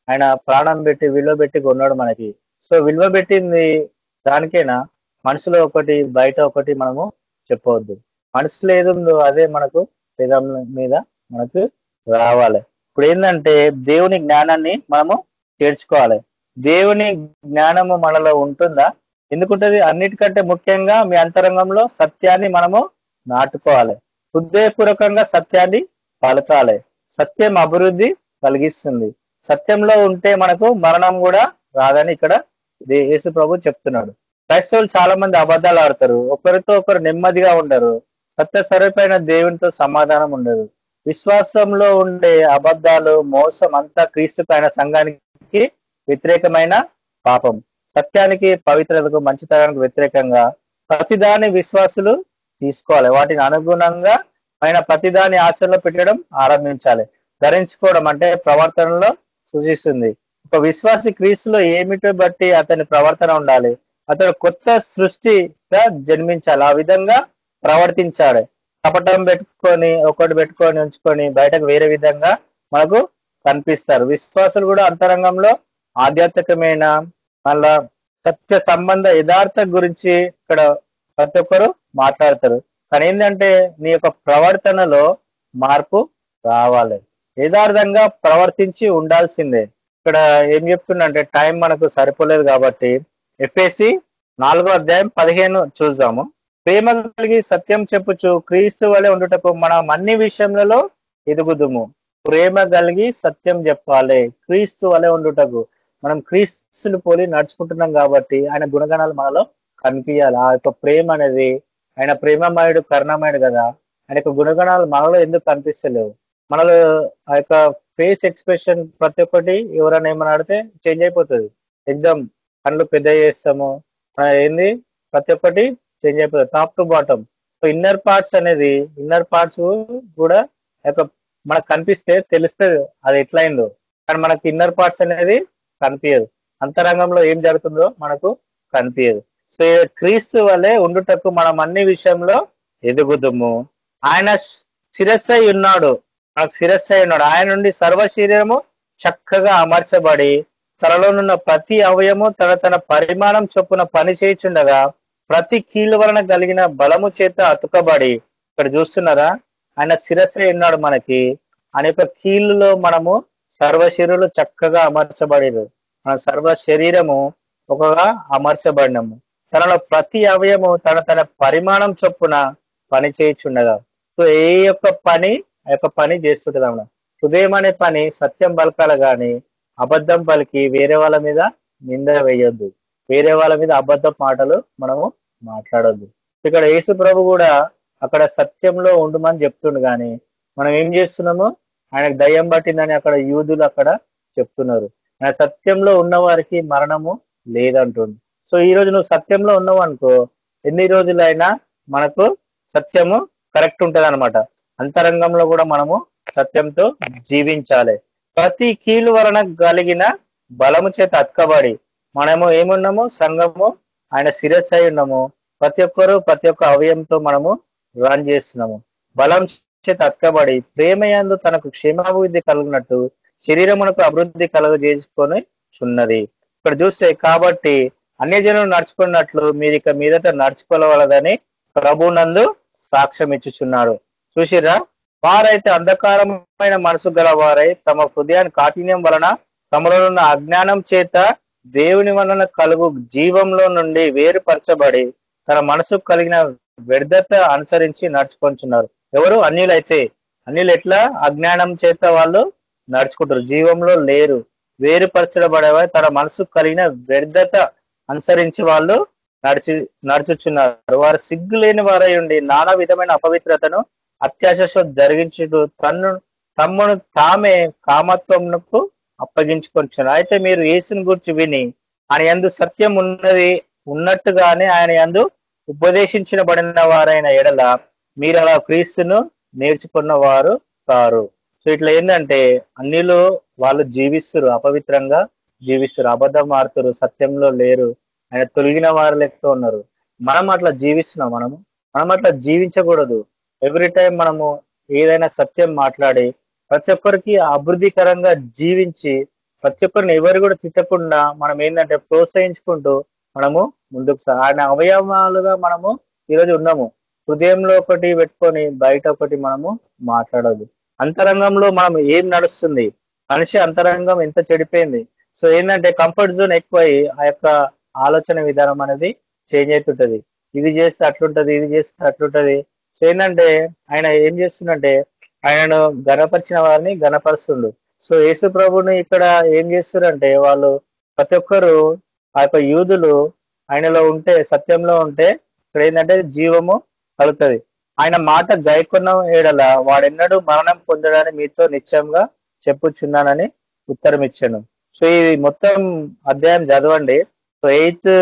ఆయన ప్రాణం పెట్టి విలువ పెట్టి కొన్నాడు మనకి. సో విలువ పెట్టింది దానికైనా మనసులో ఒకటి బయట ఒకటి మనము చెప్పవద్దు. మనసులో ఏదుందో అదే మనకు పెదం మీద మనకు రావాలి. ఇప్పుడు ఏంటంటే దేవుని జ్ఞానాన్ని మనము చేర్చుకోవాలి. దేవుని జ్ఞానము మనలో ఉంటుందా? ఎందుకుంటది? అన్నిటికంటే ముఖ్యంగా మీ అంతరంగంలో సత్యాన్ని మనము నాటుకోవాలి. హృదయపూర్వకంగా సత్యాన్ని పలకాలి. సత్యం అభివృద్ధి కలిగిస్తుంది. సత్యంలో ఉంటే మనకు మరణం కూడా రాదని ఇక్కడ యేసు ప్రభు చెప్తున్నాడు. క్రైస్తవులు చాలా మంది అబద్ధాలు ఆడతారు. ఒకరితో ఒకరు నెమ్మదిగా ఉండరు. సత్య స్వరూపైన దేవునితో సమాధానం ఉండదు. విశ్వాసంలో ఉండే అబద్ధాలు, మోసం అంతా క్రీస్తుపైన సంఘానికి వ్యతిరేకమైన పాపం. సత్యానికి, పవిత్రతకు, మంచితనానికి వ్యతిరేకంగా ప్రతిదాని విశ్వాసులు తీసుకోవాలి. వాటిని అనుగుణంగా ఆయన ప్రతిదాని ఆచరణలో పెట్టడం ఆరంభించాలి. ధరించుకోవడం అంటే ప్రవర్తనలో సూచిస్తుంది. ఒక విశ్వాసి క్రీస్తులో ఏమిటో బట్టి అతని ప్రవర్తన ఉండాలి. అతడు కొత్త సృష్టిగా జన్మించాలి. ఆ విధంగా ప్రవర్తించాలి. కపటం పెట్టుకొని ఒకటి పెట్టుకొని ఉంచుకొని బయటకు వేరే విధంగా మనకు కనిపిస్తారు. విశ్వాసులు కూడా అంతరంగంలో ఆధ్యాత్మికమైన మళ్ళా సత్య సంబంధ యథార్థ గురించి ఇక్కడ ప్రతి ఒక్కరు మాట్లాడతారు. కానీ ఏంటంటే నీ యొక్క ప్రవర్తనలో మార్పు రావాలి, యథార్థంగా ప్రవర్తించి ఉండాల్సిందే. ఇక్కడ ఏం చెప్తుండంటే టైం మనకు సరిపోలేదు కాబట్టి ఎఫ్ఎసి 4:15 చూద్దాము. ప్రేమ కలిగి సత్యం చెప్పుచు క్రీస్తు వలె ఉండుటకు మనం అన్ని విషయములలో ఎదుగుదుము. ప్రేమ కలిగి సత్యం చెప్పాలి, క్రీస్తు వలె ఉండుటకు. మనం క్రీస్తుని పోలి నడుచుకుంటున్నాం కాబట్టి ఆయన గుణగణాలు మనలో కనిపించాలి. ఆ యొక్క ప్రేమ అనేది, ఆయన ప్రేమమయుడు కరుణమయుడు కదా, ఆయన యొక్క గుణగణాలు మనలో ఎందుకు కనిపిస్తలేవు? మనలో ఆ యొక్క ఫేస్ ఎక్స్ప్రెషన్ ప్రతి ఒక్కటి ఎవరైనా ఏమైనా ఆడితే చేంజ్ అయిపోతుంది. ఎగ్జామ్ కళ్ళు పెద్ద చేస్తాము, ఏంది ప్రతి ఒక్కటి చేంజ్ అయిపోతుంది top to bottom. So inner parts కూడా మనకు కనిపిస్తే తెలుస్తుంది అది ఎట్లయిందో, కానీ మనకి ఇన్నర్ పార్ట్స్ అనేది కనిపించదు. అంతరంగంలో ఏం జరుగుతుందో మనకు కనిపించదు. సో క్రీస్తు వలె ఉండుటకు మనం అన్ని విషయంలో ఎదుగుదుము. ఆయన శిరస్సై ఉన్నాడు, మనకు శిరస్సై ఉన్నాడు. ఆయన నుండి సర్వ శరీరము చక్కగా అమర్చబడి తనలోనున్న ప్రతి అవయము తన పరిమాణం చొప్పున పని చేయుచుండగా ప్రతి కీలు వలన కలిగిన బలము చేత అతుకబడి, ఇక్కడ చూస్తున్నారా, ఆయన శిరస్సై ఉన్నాడు మనకి. ఆయన యొక్క కీళ్ళలో మనము సర్వ శరీరులు చక్కగా అమర్చబడిరు. మన సర్వ శరీరము ఒకగా అమర్చబడినము. తనలో ప్రతి అవయము తన పరిమాణం చొప్పున పని చేయుచుండగా. సో ఏ యొక్క పని ఆ యొక్క పని చేస్తుంటది అన్న. హృదయం అనే పని సత్యం పలకాల గాని అబద్ధం పలికి వేరే వాళ్ళ మీద నింద వేయొద్దు, వేరే వాళ్ళ మీద అబద్ధ మాటలు మనము మాట్లాడొద్దు. ఇక్కడ యేసు ప్రభు కూడా అక్కడ సత్యంలో ఉండుమని చెప్తుండు, కానీ మనం ఏం చేస్తున్నాము, ఆయనకు దయ్యం పట్టిందని అక్కడ యూదులు అక్కడ చెప్తున్నారు. ఆయన సత్యంలో ఉన్న వారికి మరణము లేదంటుంది. సో ఈ రోజు నువ్వు సత్యంలో ఉన్నావు అనుకో, ఎన్ని రోజులైనా మనకు సత్యము కరెక్ట్ ఉంటది అనమాట. అంతరంగంలో కూడా మనము సత్యంతో జీవించాలి. ప్రతి కీలు వలన కలిగిన బలము చేత అతకబడి మనము ఏమున్నాము, సంఘము ఆయన శిరస్సు అయి ఉన్నాము. ప్రతి ఒక్క అవయంతో మనము రన్ చేస్తున్నాము. బలం చేత అతకబడి ప్రేమయందు తనకు క్షేమాభివృద్ధి కలిగినట్టు శరీరమునకు అభివృద్ధి కలుగజేసుకొని చున్నది. ఇక్కడ చూస్తే కాబట్టి అన్యజనులు నడుచుకున్నట్లు మీరు ఇక మీదట నడుచుకోవాలని ప్రభునందు సాక్ష్యం ఇచ్చుచున్నారు. చూసిరా, వారైతే అంధకారమైన మనసు గల వారై తమ హృదయాన్ని కాఠిన్యం వలన తమలో ఉన్న అజ్ఞానం చేత దేవుని వలన కలుగు జీవంలో నుండి వేరుపరచబడి తన మనసుకు కలిగిన వ్యర్థత అనుసరించి నడుచుకుంటున్నారు. ఎవరు? అన్యులైతే. అన్యులు ఎట్లా? అజ్ఞానం చేత వాళ్ళు నడుచుకుంటారు, జీవంలో లేరు, వేరుపరచబడేవా తన మనసుకు కలిగిన వ్యర్థత అనుసరించి వాళ్ళు నడుచుచున్నారు. వారు సిగ్గు లేని వారై ఉండి నానా విధమైన అపవిత్రతను అత్యాశ జరిగించుడు తమ్మును తామే కామత్వమునకు అప్పగించుకొంటున్నారు. అయితే మీరు యేసుని గురించి విని ఆయన యందు సత్యం ఉన్నట్టుగానే ఆయన యందు ఉపదేశించబడిన వారైన ఎడల మీరు అలా క్రీస్తును నేర్చుకున్న వారు కారు. సో ఇట్లా ఏంటంటే అన్నిలో వాళ్ళు జీవిస్తురు, అపవిత్రంగా జీవిస్తురు, అబద్ధం ఆడుతురు, సత్యంలో లేరు, ఆయన తొలగిన వారు లెక్క ఉన్నారు. మనం అట్లా జీవిస్తున్నాం. మనం అట్లా జీవించకూడదు. ఎవ్రీ టైం మనము ఏదైనా సత్యం మాట్లాడి ప్రతి ఒక్కరికి అభివృద్ధికరంగా జీవించి ప్రతి ఒక్కరిని ఎవరు కూడా తిట్టకుండా మనం ఏంటంటే ప్రోత్సహించుకుంటూ మనము ముందుకు ఆయన అవయవాలుగా మనము ఈరోజు ఉన్నాము. హృదయంలో ఒకటి పెట్టుకొని బయట ఒకటి మనము మాట్లాడదు. అంతరంగంలో మనం ఏం నడుస్తుంది, మనిషి అంతరంగం ఎంత చెడిపోయింది. సో ఏంటంటే కంఫర్ట్ జోన్ ఎక్కువై ఆ యొక్క ఆలోచన విధానం అనేది చేంజ్ అవుతుంటది. ఇది చేస్తే అట్లుంటది, ఇది చేస్తే అట్లుంటది. సో ఏంటంటే ఆయన ఏం చేస్తుందంటే ఆయనను గణపరిచిన వారిని గణపరుస్తుండు. సో యేసు ప్రభుని ఇక్కడ ఏం చేస్తారంటే వాళ్ళు ప్రతి ఒక్కరు ఆ యొక్క యూదులు ఆయనలో ఉంటే, సత్యంలో ఉంటే ఇక్కడ ఏంటంటే జీవము కలుగుతుంది. ఆయన మాట గైకొన్న ఏడల వాడెన్నడూ మరణం పొందడాన్ని మీతో నిశ్చయంగా చెప్పుచున్నానని ఉత్తరం ఇచ్చాను. సో ఇది మొత్తం అధ్యాయం చదవండి. సో 8th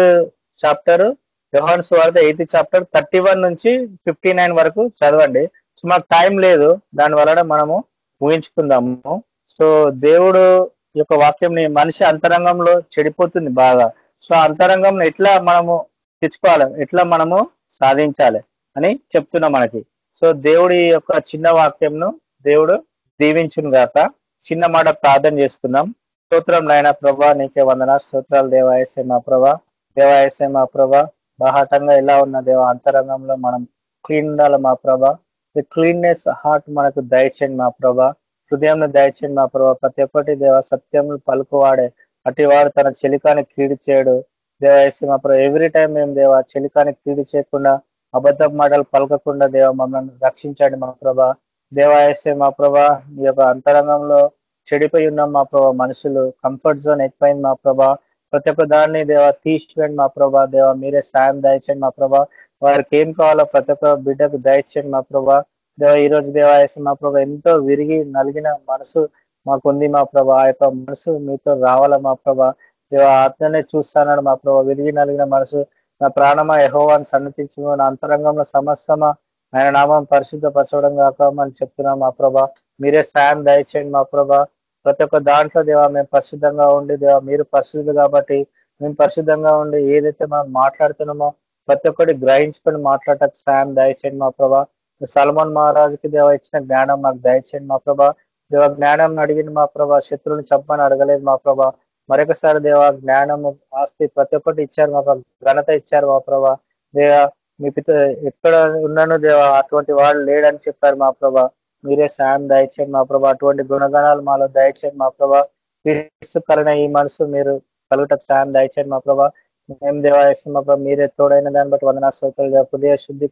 చాప్టర్ యోహాను సువార్త 8th చాప్టర్ 31 నుంచి 59 వరకు చదవండి. సో మాకు టైం లేదు, దాని వలన మనము ఊహించుకుందాము. సో దేవుడు యొక్క వాక్యంని మనిషి అంతరంగంలో చెడిపోతుంది బాగా. సో అంతరంగం ఎట్లా మనము తెచ్చుకోవాలి, ఎట్లా మనము సాధించాలి అని చెప్తున్నా మనకి. సో దేవుడి యొక్క చిన్న వాక్యంను దేవుడు దీవించును గాక. చిన్న మాట ప్రార్థన చేసుకుందాం. స్తోత్రం నాయన ప్రభా, నీకే వందన. స్తోత్రాలు దేవాయసే మా ప్రభా, దేవాయసే మా ప్రభా. బాహాటంగా ఎలా ఉన్న దేవ అంతరంగంలో మనం క్లీన్ ఉండాలి మా ప్రభా. ఈ క్లీన్నెస్ హార్ట్ మనకు దయచేయండి మా ప్రభా, హృదయం దయచేయండి మా ప్రభా. ప్రతి ఒక్కటి దేవ సత్యములు పలుకువాడే అటివాడు తన చెలికాని కీడు చేయడు. దేవాయసే మా ప్రభా, ఎవ్రీ టైం మేము దేవ చెలికాని కీడు చేయకుండా, అబద్ధ మాటలు పలకకుండా దేవ మమ్మల్ని రక్షించండి మా ప్రభా. దేవాయసే మా ప్రభా, ఈ యొక్క అంతరంగంలో చెడిపోయి ఉన్నాం మా ప్రభా. మనుషులు కంఫర్ట్ జోన్ ఎక్కువైంది మా ప్రభా. ప్రతి ఒక్క దాన్ని దేవ తీసివేయండి మా ప్రభా. దేవ మీరే సాయం దయచేయండి మా ప్రభా. వారికి ఏం కావాలో ప్రతి ఒక్క బిడ్డకు దయచేయండి మా ప్రభా. దేవ ఈ రోజు దేవాయసం మా ప్రభా, ఎంతో విరిగి నలిగిన మనసు మాకుంది మా ప్రభా. ఆ యొక్క మనసు మీతో రావాలా మా ప్రభా. దేవ ఆత్మనే చూస్తానని మా ప్రభా. విరిగి నలిగిన మనసు నా ప్రాణమా యెహోవాను సన్నతించు, నా అంతరంగంలో సమస్తమా ఆయన నామం పరిశుద్ధపరచడం కాక అని చెప్తున్నాం మా ప్రభా. మీరే సాయం దయచేయండి మా ప్రభా. ప్రతి ఒక్క దాంట్లో దేవా మేము పరిశుద్ధంగా ఉండి, దేవా మీరు పరిశుద్ధులు కాబట్టి మేము పరిశుద్ధంగా ఉండి ఏదైతే మనం మాట్లాడుతున్నామో ప్రతి ఒక్కటి గ్రహించుకొని మాట్లాడటకు సాయం దయచేయండి మా ప్రభా. సల్మాన్ మహారాజుకి దేవ ఇచ్చిన జ్ఞానం మాకు దయచేయండి మా ప్రభా. దేవ జ్ఞానం అడిగింది మా ప్రభా, శత్రువుని చంపని అడగలేదు మా ప్రభా. మరొకసారి దేవ జ్ఞానము ఆస్తి ప్రతి ఒక్కటి ఇచ్చారు మా ప్రభా, ఘనత ఇచ్చారు మా ప్రభా. దేవ మీ పిత ఎక్కడ ఉన్నాను దేవ అటువంటి వాడు లేడని చెప్పారు మా ప్రభా. మీరే సాయం దయచేయండి మా ప్రభా. అటువంటి గుణగణాలు మాలో దయచేయండి మా ప్రభా. క్రీస్తుకరణ ఈ మనసు మీరు కలుగుటకు సాయం దయచేయండి మా ప్రభా. మేము దేవాయసం మా ప్రభా, మీరే తోడైన దాన్ని బట్టి వందనా స్తోత్రాలు. హృదయ శుద్ధి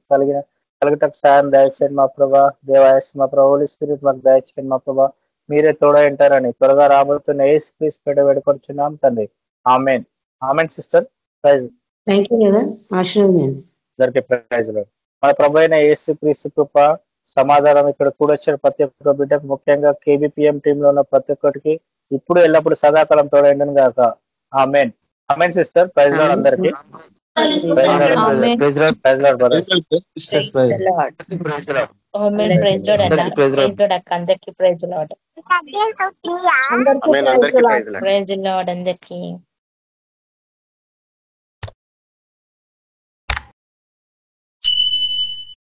కలుగుటకు సాయం దయచేయండి మా ప్రభా. దేవాయసం మా ప్రభా, హోలీ స్పిరిట్ మాకు దయచేయండి మా ప్రభా. మీరే తోడై ఉంటారని త్వరగా రాబోతున్న యేసు క్రీస్తు పేట వేడుకొచ్చున్నాం తండ్రి. ఆమేన్. Amen sister. Praise. Thank you కదా, ఆశీర్వాదం. అందరికీ ప్రైజ్. మన ప్రభు అయిన యేసు క్రీస్తు కృప సమాధానం ఇక్కడ కూడా వచ్చిన ప్రతి ఒక్క బిడ్డకు, ముఖ్యంగా కేబిపిఎం టీమ్ లో ఉన్న ప్రతి ఒక్కరికి ఇప్పుడు ఎల్లప్పుడు సదాకాలం తోడైండను గాక. Amen. Amen sister. Praise lord అందరికీ. Praise lord brother. Praise lord అందరికీ.